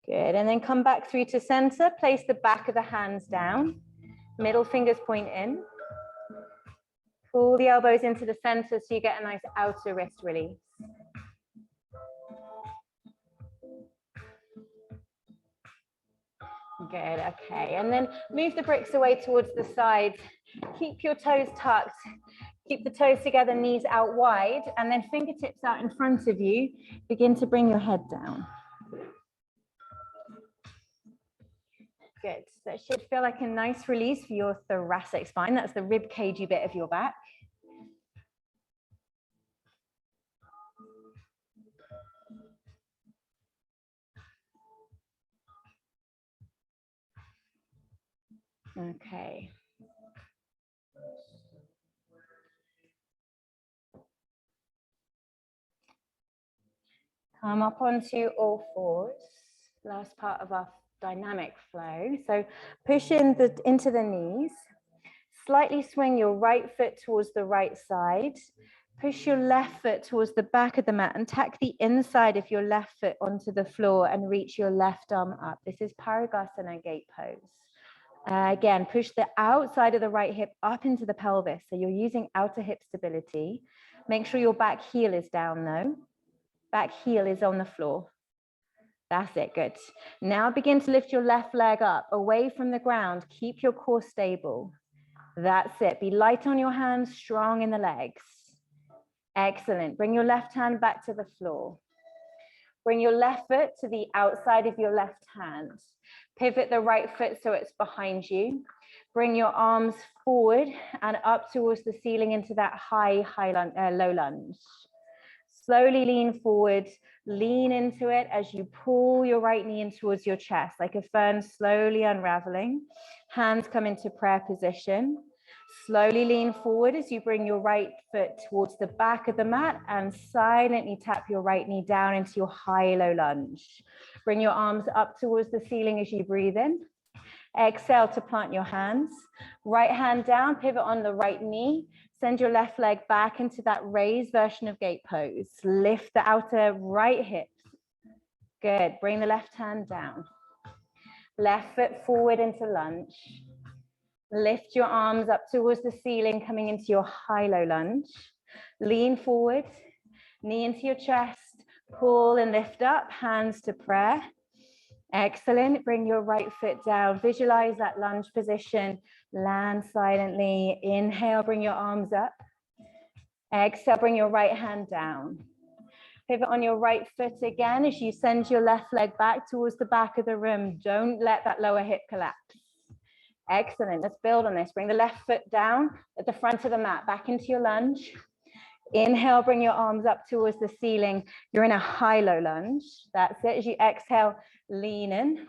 Good, and then come back through to center. Place the back of the hands down. Middle fingers point in. Pull the elbows into the center so you get a nice outer wrist release. Good, okay, and then move the bricks away towards the sides. Keep your toes tucked. Keep the toes together, knees out wide, and then fingertips out in front of you. Begin to bring your head down. Good, so it should feel like a nice release for your thoracic spine. That's the rib cagey bit of your back. Okay. Come up onto all fours. Last part of our dynamic flow. So push into the knees. Slightly swing your right foot towards the right side. Push your left foot towards the back of the mat and tack the inside of your left foot onto the floor and reach your left arm up. This is Parigasana gate pose. Again, push the outside of the right hip up into the pelvis. So you're using outer hip stability. Make sure your back heel is down though. Back heel is on the floor. That's it, good. Now begin to lift your left leg up away from the ground. Keep your core stable. That's it. Be light on your hands, strong in the legs. Excellent. Bring your left hand back to the floor. Bring your left foot to the outside of your left hand. Pivot the right foot so it's behind you. Bring your arms forward and up towards the ceiling into that low lunge. Slowly lean forward, lean into it as you pull your right knee in towards your chest, like a fern slowly unraveling. Hands come into prayer position. Slowly lean forward as you bring your right foot towards the back of the mat and silently tap your right knee down into your high-low lunge. Bring your arms up towards the ceiling as you breathe in. Exhale to plant your hands. Right hand down, pivot on the right knee. Send your left leg back into that raised version of gate pose. Lift the outer right hip. Good. Bring the left hand down. Left foot forward into lunge. Lift your arms up towards the ceiling, coming into your high-low lunge. Lean forward, knee into your chest. Pull and lift up, hands to prayer. Excellent. Bring your right foot down. Visualize that lunge position. Land silently. Inhale, bring your arms up. Exhale, bring your right hand down. Pivot on your right foot again as you send your left leg back towards the back of the room. Don't let that lower hip collapse. Excellent. Let's build on this. Bring the left foot down at the front of the mat, back into your lunge. Inhale, bring your arms up towards the ceiling. You're in a high-low lunge. That's it. As you exhale, lean in.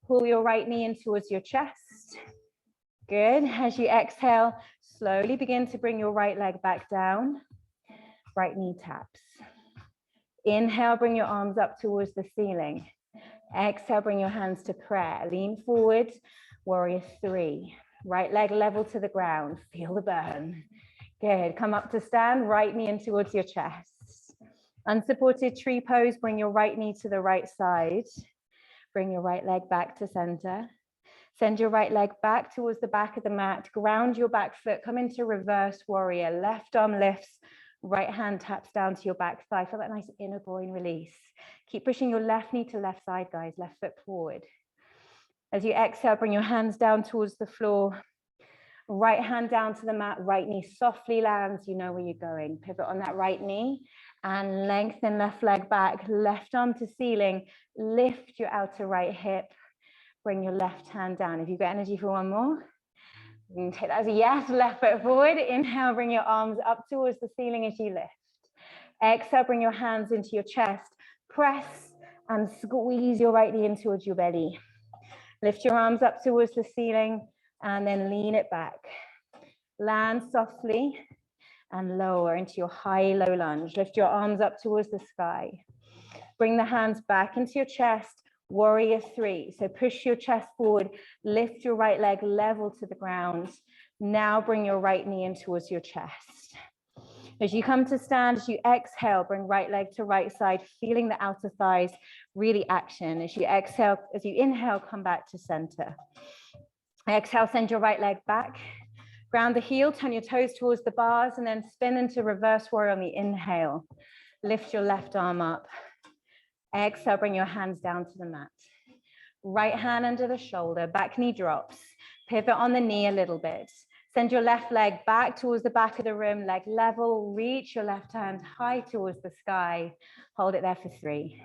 Pull your right knee in towards your chest. Good. As you exhale, slowly begin to bring your right leg back down. Right knee taps. Inhale, bring your arms up towards the ceiling. Exhale, bring your hands to prayer. Lean forward, warrior three. Right leg level to the ground. Feel the burn. Good. Come up to stand. Right knee in towards your chest. Unsupported tree pose. Bring your right knee to the right side. Bring your right leg back to center. Send your right leg back towards the back of the mat. Ground your back foot. Come into reverse warrior. Left arm lifts. Right hand taps down to your back thigh. Feel that nice inner groin release. Keep pushing your left knee to left side, guys. Left foot forward. As you exhale, bring your hands down towards the floor. Right hand down to the mat. Right knee softly lands. You know where you're going. Pivot on that right knee and lengthen left leg back. Left arm to ceiling. Lift your outer right hip. Bring your left hand down. If you've got energy for one more, you can take that as a yes. Left foot forward. Inhale, bring your arms up towards the ceiling as you lift. Exhale, bring your hands into your chest. Press and squeeze your right knee in towards your belly. Lift your arms up towards the ceiling and then lean it back. Land softly and lower into your high low lunge. Lift your arms up towards the sky. Bring the hands back into your chest. Warrior three. So push your chest forward. Lift your right leg level to the ground. Now bring your right knee in towards your chest. As you come to stand, as you exhale, bring right leg to right side, feeling the outer thighs really action. As you exhale, as you inhale, come back to center. Exhale, send your right leg back. Ground the heel, turn your toes towards the bars, and then spin into reverse warrior on the inhale. Lift your left arm up. Exhale, bring your hands down to the mat. Right hand under the shoulder, back knee drops. Pivot on the knee a little bit. Send your left leg back towards the back of the room, leg level. Reach your left hand high towards the sky. Hold it there for 3.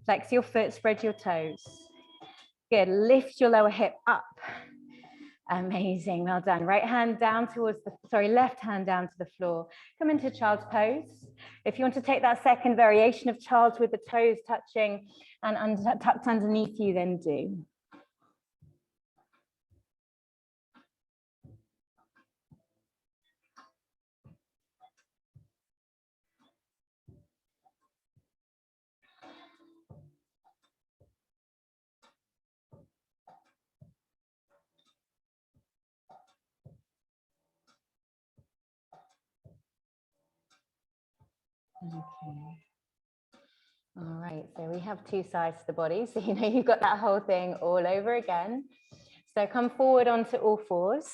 Flex your foot, spread your toes. Good, lift your lower hip up. Amazing, well done. Right hand down towards left hand down to the floor. Come into child's pose. If you want to take that second variation of child's with the toes touching and tucked underneath you, then do. Okay. All right, so we have 2 sides to the body, so you know you've got that whole thing all over again. So come forward onto all fours.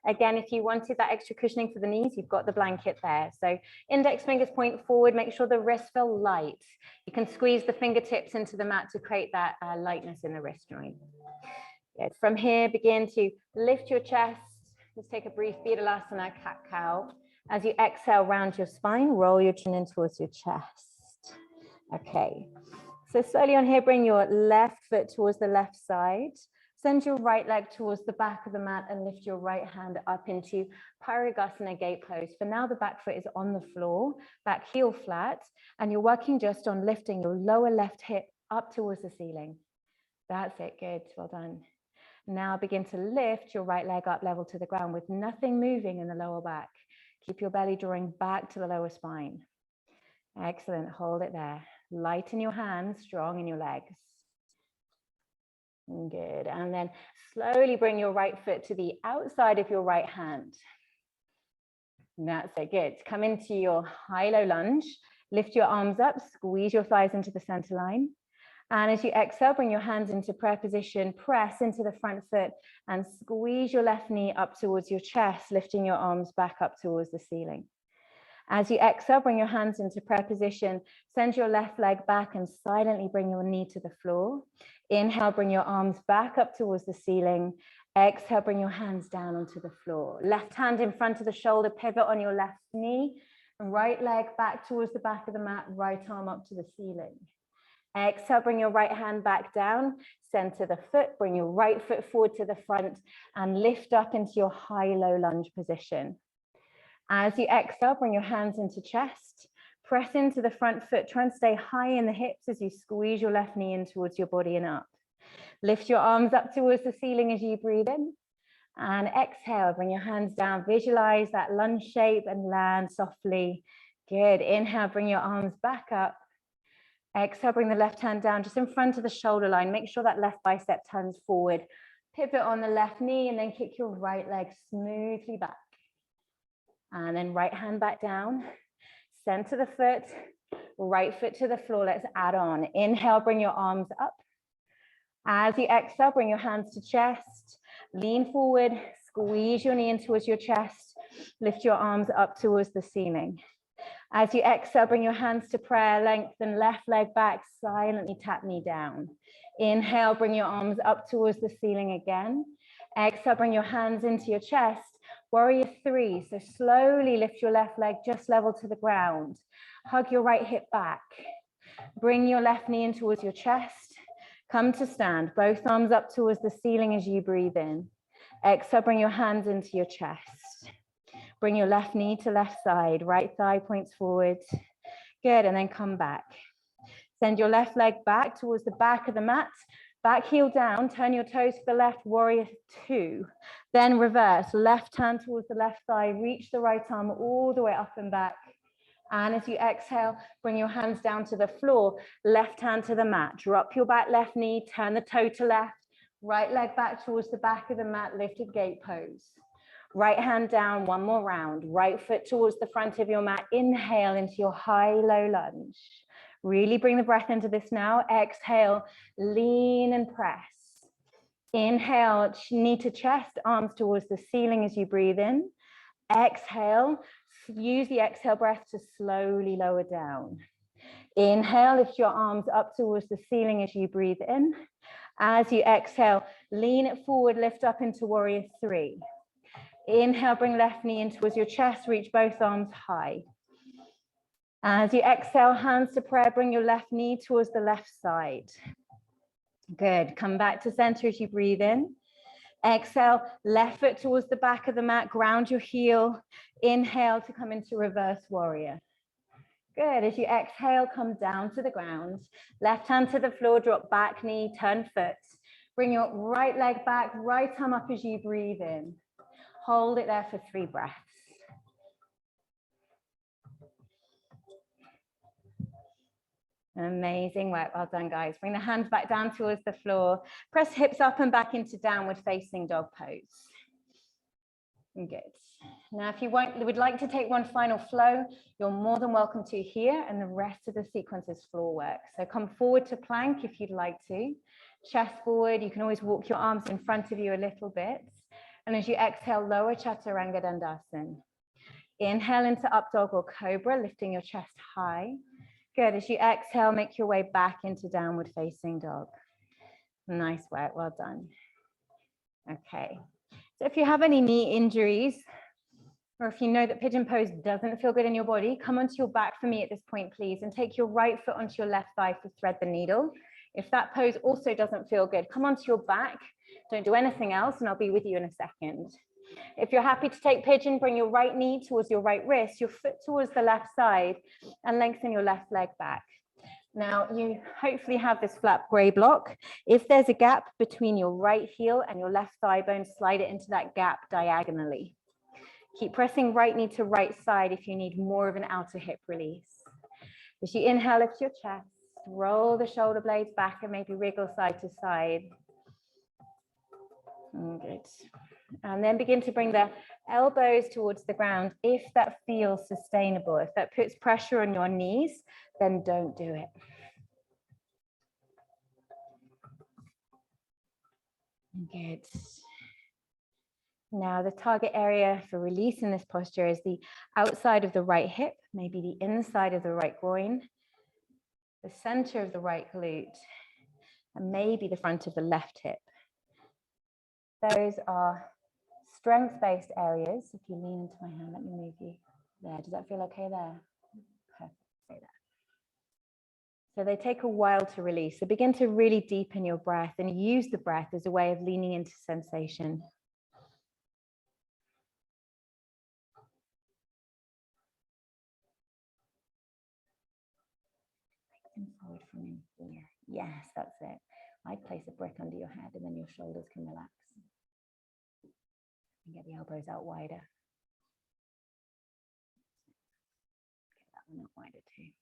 Again, if you wanted that extra cushioning for the knees, you've got the blanket there. So index fingers point forward, make sure the wrists feel light. You can squeeze the fingertips into the mat to create that lightness in the wrist joint. Good. From here, begin to lift your chest. Let's take a brief Vinyasa cat-cow. As you exhale, round your spine, roll your chin in towards your chest. Okay, so slowly on here, bring your left foot towards the left side. Send your right leg towards the back of the mat and lift your right hand up into Parigasana gate pose. For now, the back foot is on the floor, back heel flat, and you're working just on lifting your lower left hip up towards the ceiling. That's it, good, well done. Now begin to lift your right leg up level to the ground with nothing moving in the lower back. Keep your belly drawing back to the lower spine. Excellent, hold it there. Light in your hands, strong in your legs. Good, and then slowly bring your right foot to the outside of your right hand. That's it, good. Come into your high-low lunge. Lift your arms up, squeeze your thighs into the center line. And as you exhale, bring your hands into prayer position, press into the front foot and squeeze your left knee up towards your chest, lifting your arms back up towards the ceiling. As you exhale, bring your hands into prayer position, send your left leg back and silently bring your knee to the floor. Inhale, bring your arms back up towards the ceiling. Exhale, bring your hands down onto the floor. Left hand in front of the shoulder, pivot on your left knee, and right leg back towards the back of the mat, right arm up to the ceiling. Exhale, bring your right hand back down, center the foot, bring your right foot forward to the front and lift up into your high-low lunge position. As you exhale, bring your hands into chest, press into the front foot, try and stay high in the hips as you squeeze your left knee in towards your body and up. Lift your arms up towards the ceiling as you breathe in. And exhale, bring your hands down, visualize that lunge shape and land softly. Good, inhale, bring your arms back up. Exhale, bring the left hand down just in front of the shoulder line. Make sure that left bicep turns forward. Pivot on the left knee and then kick your right leg smoothly back. And then right hand back down, center the foot, right foot to the floor. Let's add on. Inhale, bring your arms up. As you exhale, bring your hands to chest, lean forward, squeeze your knee in towards your chest, lift your arms up towards the ceiling. As you exhale, bring your hands to prayer, lengthen left leg back, silently tap knee down. Inhale, bring your arms up towards the ceiling again. Exhale, bring your hands into your chest, warrior three. So slowly lift your left leg just level to the ground. Hug your right hip back. Bring your left knee in towards your chest. Come to stand, both arms up towards the ceiling as you breathe in. Exhale, bring your hands into your chest. Bring your left knee to left side, right thigh points forward. Good, and then come back. Send your left leg back towards the back of the mat. Back heel down, turn your toes to the left, warrior two. Then reverse, left hand towards the left thigh, reach the right arm all the way up and back. And as you exhale, bring your hands down to the floor, left hand to the mat. Drop your back left knee, turn the toe to left, right leg back towards the back of the mat, lifted gate pose. Right hand down, one more round. Right foot towards the front of your mat. Inhale into your high, low lunge. Really bring the breath into this now. Exhale, lean and press. Inhale, knee to chest, arms towards the ceiling as you breathe in. Exhale, use the exhale breath to slowly lower down. Inhale, lift your arms up towards the ceiling as you breathe in. As you exhale, lean it forward, lift up into warrior three. Inhale, bring left knee in towards your chest, reach both arms high. As you exhale, hands to prayer, bring your left knee towards the left side. Good, come back to center as you breathe in. Exhale, left foot towards the back of the mat, ground your heel. Inhale to come into reverse warrior. Good, as you exhale, come down to the ground. Left hand to the floor, drop back knee, turn foot. Bring your right leg back, right arm up as you breathe in. Hold it there for 3 breaths. Amazing work, well done guys. Bring the hands back down towards the floor. Press hips up and back into downward facing dog pose. Good. Now if you would like to take one final flow, you're more than welcome to here, and the rest of the sequence is floor work. So come forward to plank if you'd like to. Chest forward, you can always walk your arms in front of you a little bit. And as you exhale, lower chaturanga dandasana. Inhale into up dog or cobra, lifting your chest high. Good, as you exhale, make your way back into downward facing dog. Nice work, well done. Okay, so if you have any knee injuries, or if you know that pigeon pose doesn't feel good in your body, come onto your back for me at this point, please, and take your right foot onto your left thigh to thread the needle. If that pose also doesn't feel good, come onto your back, don't do anything else, and I'll be with you in a second. If you're happy to take pigeon, bring your right knee towards your right wrist, your foot towards the left side, and lengthen your left leg back. Now, you hopefully have this flat grey block. If there's a gap between your right heel and your left thigh bone, slide it into that gap diagonally. Keep pressing right knee to right side if you need more of an outer hip release. As you inhale, lift your chest, roll the shoulder blades back and maybe wriggle side to side. Good. And then begin to bring the elbows towards the ground if that feels sustainable. If that puts pressure on your knees, then don't do it. Good. Now the target area for release in this posture is the outside of the right hip, maybe the inside of the right groin, the center of the right glute, and maybe the front of the left hip. Those are strength-based areas. If you lean into my hand, let me move you there. Does that feel okay there? Perfect. Stay there. So they take a while to release. So begin to really deepen your breath and use the breath as a way of leaning into sensation. Forward from in here. Yes, that's it. I'd place a brick under your head and then your shoulders can relax. And get the elbows out wider. Get that one out wider too.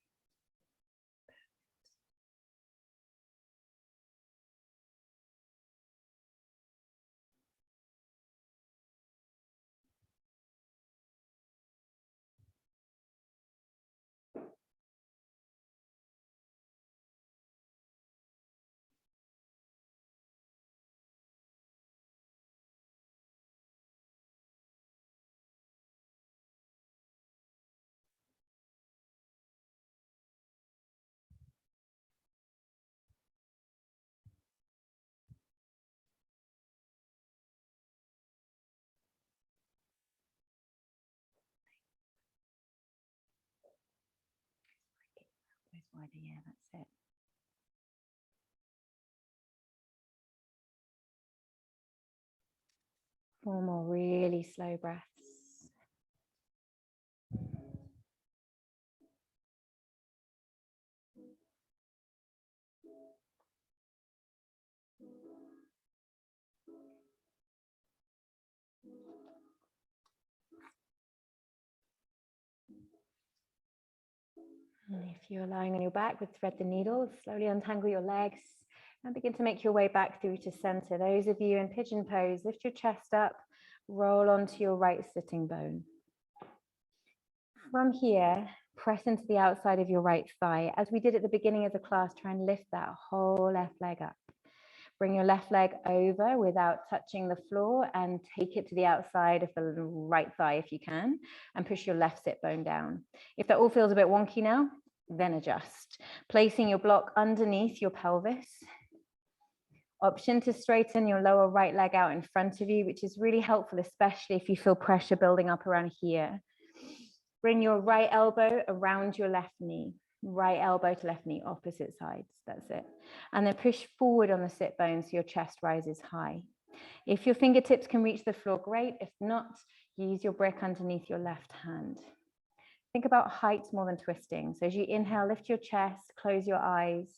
wider, yeah, that's it. Four more really slow breaths. And if you're lying on your back, we'll thread the needle, slowly untangle your legs and begin to make your way back through to center. Those of you in pigeon pose, lift your chest up, roll onto your right sitting bone. From here, press into the outside of your right thigh. As we did at the beginning of the class, try and lift that whole left leg up. Bring your left leg over without touching the floor and take it to the outside of the right thigh if you can, and push your left sit bone down. If that all feels a bit wonky now, then adjust. Placing your block underneath your pelvis. Option to straighten your lower right leg out in front of you, which is really helpful, especially if you feel pressure building up around here. Bring your right elbow around your left knee. Right elbow to left knee, opposite sides, that's it. And then push forward on the sit bone so your chest rises high. If your fingertips can reach the floor, great. If not, use your brick underneath your left hand. Think about height more than twisting. So as you inhale, lift your chest, close your eyes,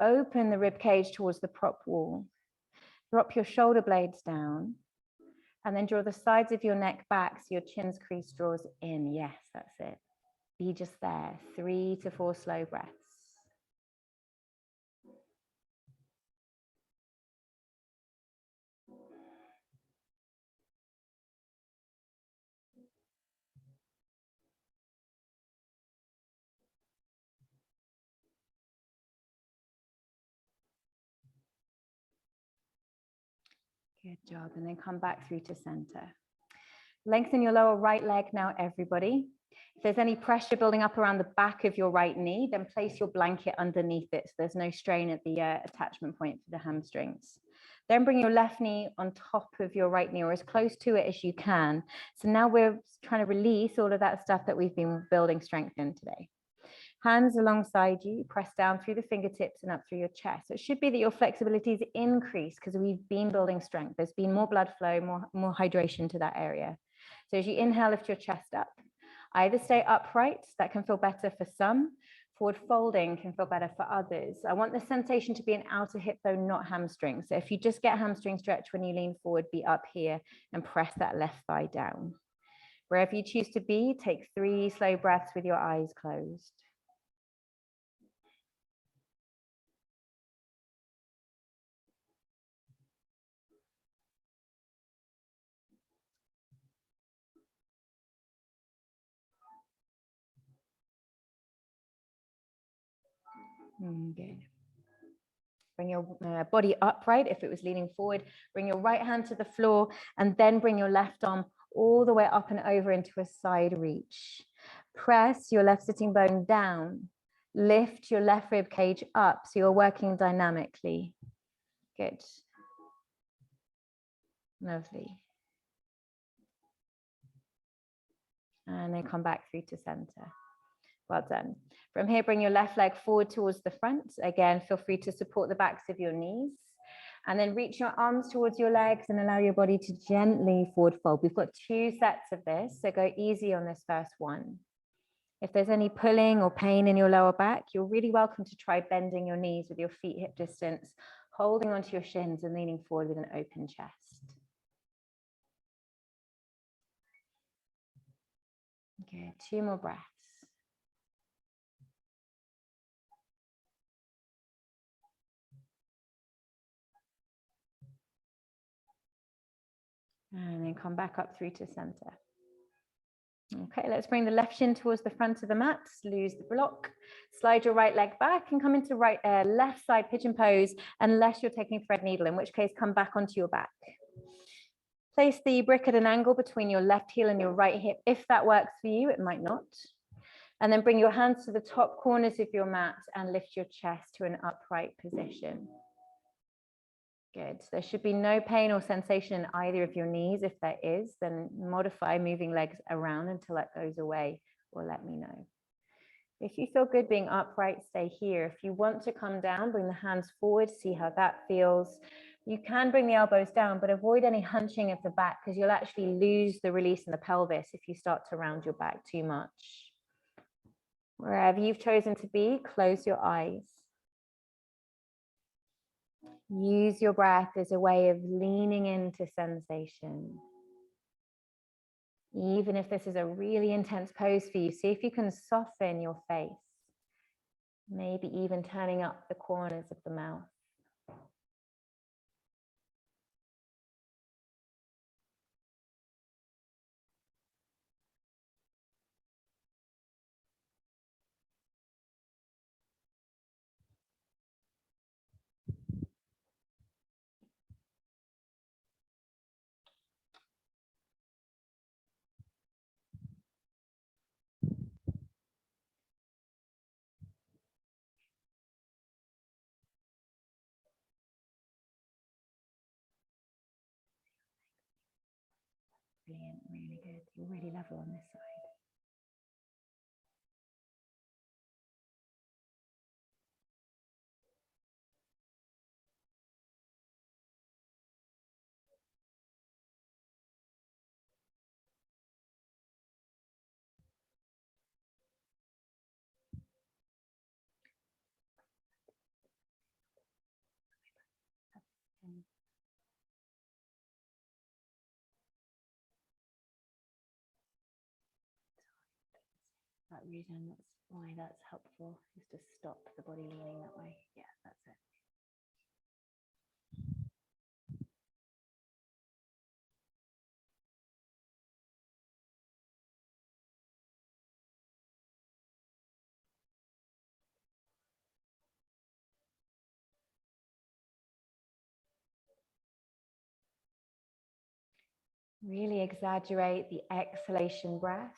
open the rib cage towards the prop wall. Drop your shoulder blades down, and then draw the sides of your neck back so your chin's crease draws in. Yes, that's it. Be just there. 3 to 4 slow breaths. Good job. And then come back through to center. Lengthen your lower right leg now, everybody. If there's any pressure building up around the back of your right knee, then place your blanket underneath it so there's no strain at the attachment point for the hamstrings. Then bring your left knee on top of your right knee or as close to it as you can. So now we're trying to release all of that stuff that we've been building strength in today. Hands alongside you, press down through the fingertips and up through your chest. So it should be that your flexibility is increased because we've been building strength. There's been more blood flow, more hydration to that area. So as you inhale, lift your chest up. Either stay upright, that can feel better for some. Forward folding can feel better for others. I want the sensation to be an outer hip bone, not hamstring. So if you just get hamstring stretch when you lean forward, be up here and press that left thigh down. Wherever you choose to be, take 3 slow breaths with your eyes closed. Good. Bring your body upright if it was leaning forward. Bring your right hand to the floor and then bring your left arm all the way up and over into a side reach. Press your left sitting bone down. Lift your left rib cage up so you're working dynamically. Good. Lovely. And then come back through to center. Well done. From here, bring your left leg forward towards the front. Again, feel free to support the backs of your knees. And then reach your arms towards your legs and allow your body to gently forward fold. We've got 2 sets of this, so go easy on this first one. If there's any pulling or pain in your lower back, you're really welcome to try bending your knees with your feet hip distance, holding onto your shins and leaning forward with an open chest. Good, 2 more breaths. And then come back up through to center. Okay, let's bring the left shin towards the front of the mat, lose the block, slide your right leg back and come into left side pigeon pose unless you're taking thread needle, in which case come back onto your back. Place the brick at an angle between your left heel and your right hip. If that works for you, it might not. And then bring your hands to the top corners of your mat and lift your chest to an upright position. Good. There should be no pain or sensation in either of your knees. If there is, then modify moving legs around until that goes away, or let me know. If you feel good being upright, stay here. If you want to come down, bring the hands forward, see how that feels. You can bring the elbows down, but avoid any hunching of the back because you'll actually lose the release in the pelvis if you start to round your back too much. Wherever you've chosen to be, close your eyes. Use your breath as a way of leaning into sensation. Even if this is a really intense pose for you, see if you can soften your face. Maybe even turning up the corners of the mouth. Brilliant, really good. You're really level on this side. That reason, that's why that's helpful, is to stop the body leaning that way. Yeah, that's it. Really exaggerate the exhalation breath.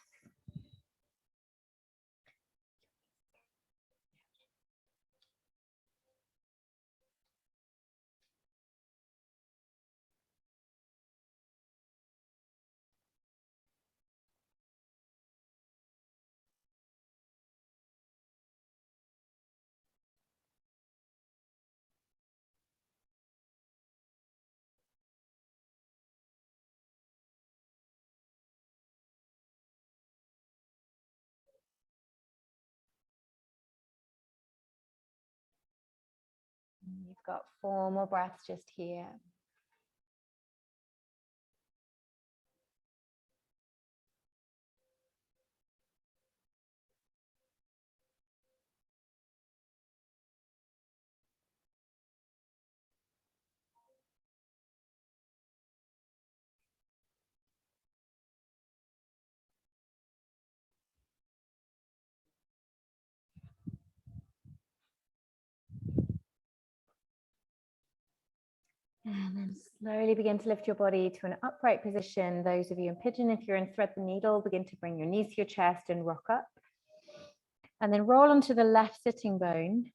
You've got 4 more breaths just here. And then slowly begin to lift your body to an upright position. Those of you in pigeon, if you're in thread the needle, begin to bring your knees to your chest and rock up. And then roll onto the left sitting bone.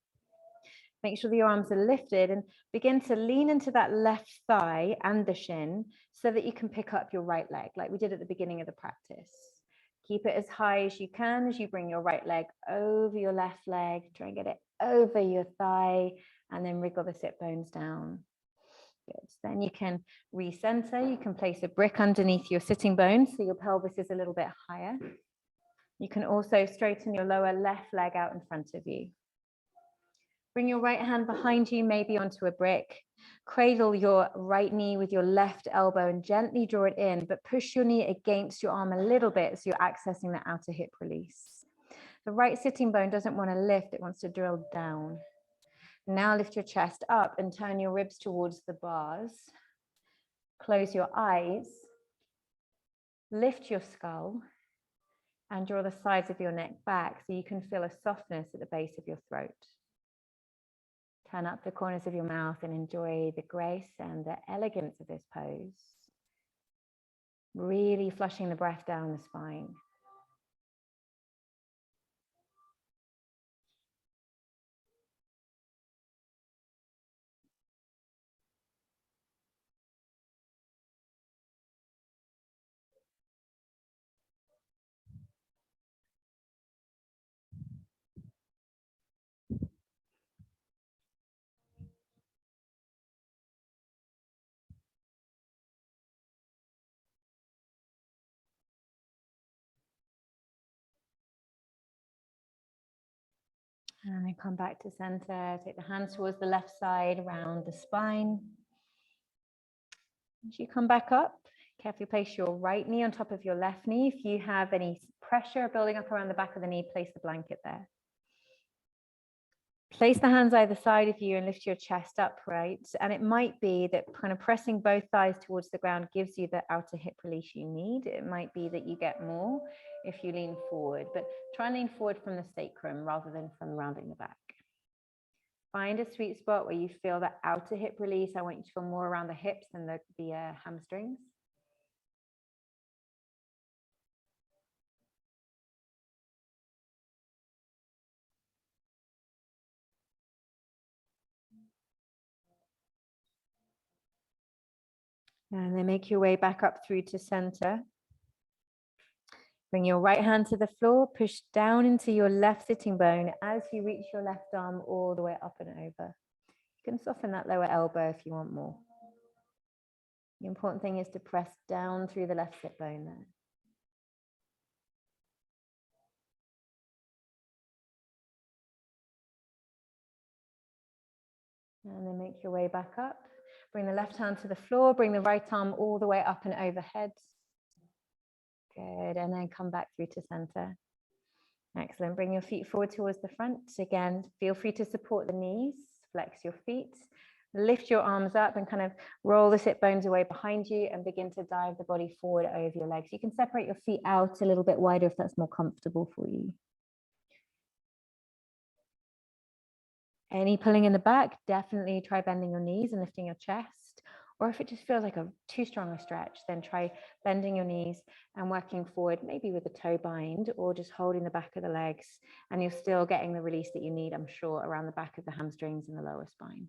Make sure that your arms are lifted and begin to lean into that left thigh and the shin so that you can pick up your right leg like we did at the beginning of the practice. Keep it as high as you can as you bring your right leg over your left leg. Try and get it over your thigh and then wriggle the sit bones down. Good. Then you can recenter. You can place a brick underneath your sitting bones so your pelvis is a little bit higher. You can also straighten your lower left leg out in front of you. Bring your right hand behind you, maybe onto a brick. Cradle your right knee with your left elbow and gently draw it in, but push your knee against your arm a little bit so you're accessing the outer hip release. The right sitting bone doesn't want to lift, it wants to drill down. Now lift your chest up and turn your ribs towards the bars. Close your eyes. Lift your skull and draw the sides of your neck back so you can feel a softness at the base of your throat. Turn up the corners of your mouth and enjoy the grace and the elegance of this pose. Really flushing the breath down the spine. And then come back to center. Take the hands towards the left side, around the spine. As you come back up, carefully place your right knee on top of your left knee. If you have any pressure building up around the back of the knee, place the blanket there. Place the hands either side of you and lift your chest upright. And it might be that kind of pressing both thighs towards the ground gives you the outer hip release you need. It might be that you get more if you lean forward, but try and lean forward from the sacrum rather than from rounding the back. Find a sweet spot where you feel that outer hip release. I want you to feel more around the hips than the hamstrings. And then make your way back up through to center. Bring your right hand to the floor, push down into your left sitting bone as you reach your left arm all the way up and over. You can soften that lower elbow if you want more. The important thing is to press down through the left sit bone there. And then make your way back up. Bring the left hand to the floor, bring the right arm all the way up and overhead. Good, and then come back through to center. Excellent, bring your feet forward towards the front. Again, feel free to support the knees, flex your feet, lift your arms up and kind of roll the sit bones away behind you and begin to dive the body forward over your legs. You can separate your feet out a little bit wider if that's more comfortable for you. Any pulling in the back, definitely try bending your knees and lifting your chest. Or if it just feels like too strong a stretch, then try bending your knees and working forward, maybe with a toe bind or just holding the back of the legs. And you're still getting the release that you need, I'm sure, around the back of the hamstrings and the lower spine.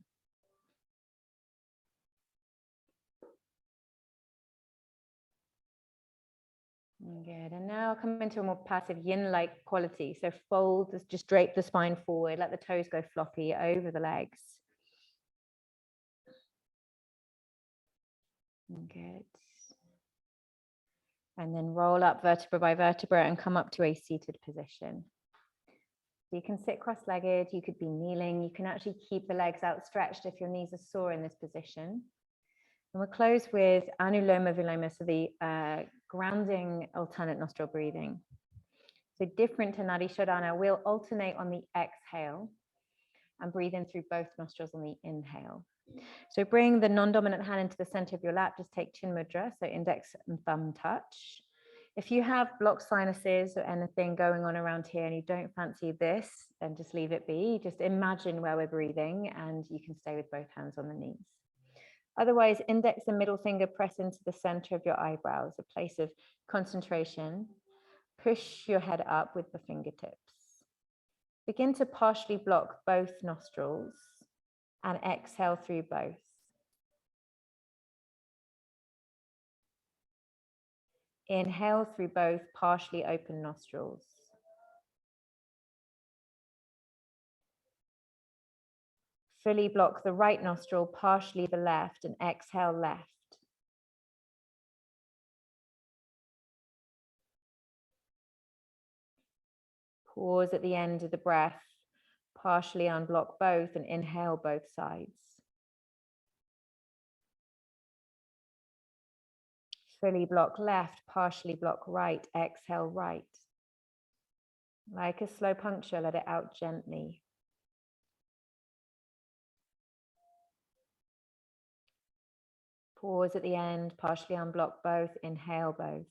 Good, and now come into a more passive yin-like quality. So fold, just drape the spine forward, let the toes go floppy over the legs. Good. And then roll up vertebra by vertebra and come up to a seated position. So you can sit cross-legged, you could be kneeling, you can actually keep the legs outstretched if your knees are sore in this position. And we'll close with Anuloma Viloma, so the grounding alternate nostril breathing. So different to Nadi Shodhana, we'll alternate on the exhale and breathe in through both nostrils on the inhale. So bring the non-dominant hand into the center of your lap, just take chin mudra, so index and thumb touch. If you have blocked sinuses or anything going on around here and you don't fancy this, then just leave it be. Just imagine where we're breathing and you can stay with both hands on the knees. Otherwise, index and middle finger press into the center of your eyebrows, a place of concentration. Push your head up with the fingertips. Begin to partially block both nostrils and exhale through both. Inhale through both partially open nostrils. Fully block the right nostril, partially the left, and exhale left. Pause at the end of the breath, partially unblock both and inhale both sides. Fully block left, partially block right, exhale right. Like a slow puncture, let it out gently. Pause at the end, partially unblock both, inhale both.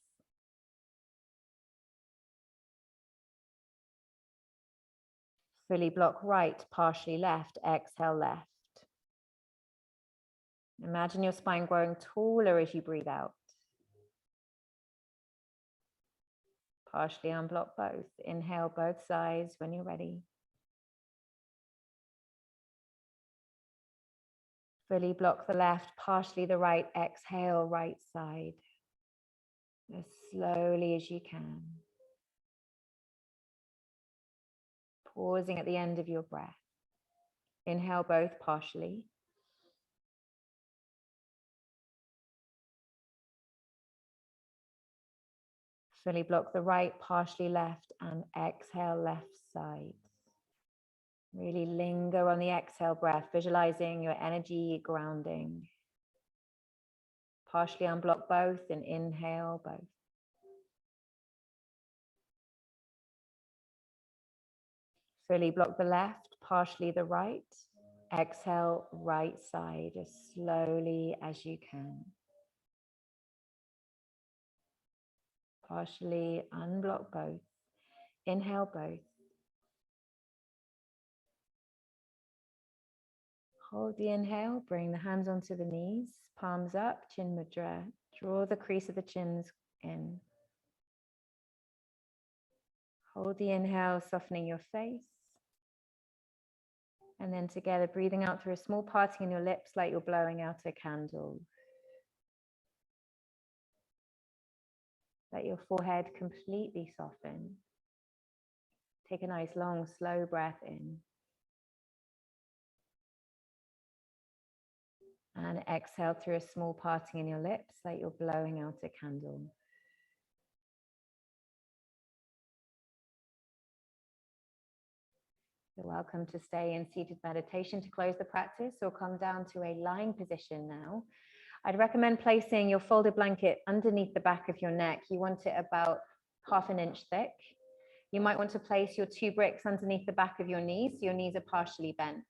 Fully block right, partially left, exhale left. Imagine your spine growing taller as you breathe out. Partially unblock both. Inhale both sides when you're ready. Fully block the left, partially the right, exhale right side. As slowly as you can. Pausing at the end of your breath. Inhale both partially. Fully block the right, partially left, and exhale left side. Really linger on the exhale breath, visualizing your energy grounding. Partially unblock both and inhale both. Fully block the left, partially the right. Exhale, right side as slowly as you can. Partially unblock both. Inhale both. Hold the inhale, bring the hands onto the knees, palms up, chin mudra. Draw the crease of the chins in. Hold the inhale, softening your face. And then together, breathing out through a small parting in your lips like you're blowing out a candle. Let your forehead completely soften. Take a nice long, slow breath in. And exhale through a small parting in your lips like you're blowing out a candle. You're welcome to stay in seated meditation to close the practice or come down to a lying position now. I'd recommend placing your folded blanket underneath the back of your neck. You want it about 1/2 inch thick. You might want to place your 2 bricks underneath the back of your knees so your knees are partially bent.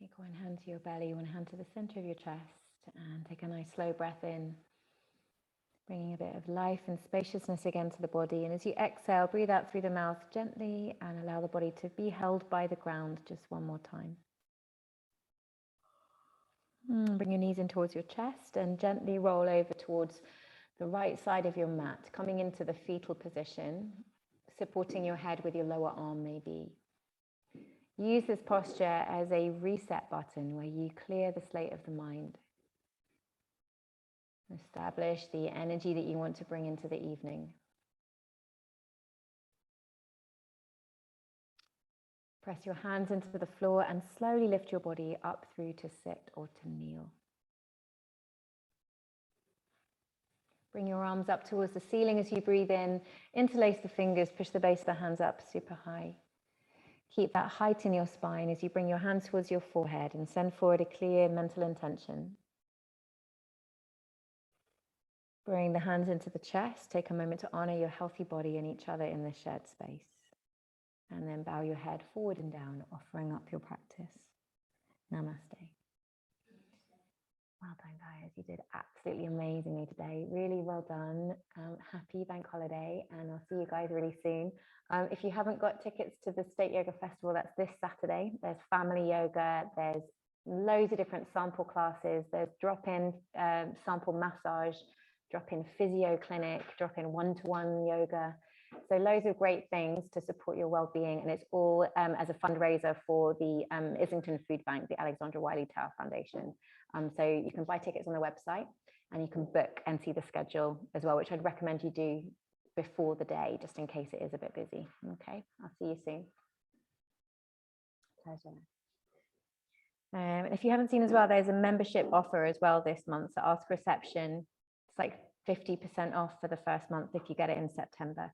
Take one hand to your belly, one hand to the center of your chest, and take a nice slow breath in. Bringing a bit of life and spaciousness again to the body. And as you exhale, breathe out through the mouth gently and allow the body to be held by the ground just one more time. Bring your knees in towards your chest and gently roll over towards the right side of your mat, coming into the fetal position, supporting your head with your lower arm maybe. Use this posture as a reset button where you clear the slate of the mind. Establish the energy that you want to bring into the evening. Press your hands into the floor and slowly lift your body up through to sit or to kneel. Bring your arms up towards the ceiling as you breathe in. Interlace the fingers, push the base of the hands up super high. Keep that height in your spine as you bring your hands towards your forehead and send forward a clear mental intention. Bring the hands into the chest. Take a moment to honor your healthy body and each other in this shared space. And then bow your head forward and down, offering up your practice. Namaste. Well done, guys. You did absolutely amazingly today. Really well done. Happy bank holiday, and I'll see you guys really soon. If you haven't got tickets to the State Yoga Festival, that's this Saturday. There's family yoga. There's loads of different sample classes. There's drop-in sample massage, drop-in physio clinic, drop-in one-to-one yoga. So loads of great things to support your well-being, and it's all as a fundraiser for the Islington Food Bank, the Alexandra Wiley Tower Foundation. So you can buy tickets on the website, and you can book and see the schedule as well, which I'd recommend you do before the day, just in case it is a bit busy. Okay, I'll see you soon. Pleasure. If you haven't seen as well, there's a membership offer as well this month. So Ask Reception, it's like 50% off for the first month if you get it in September.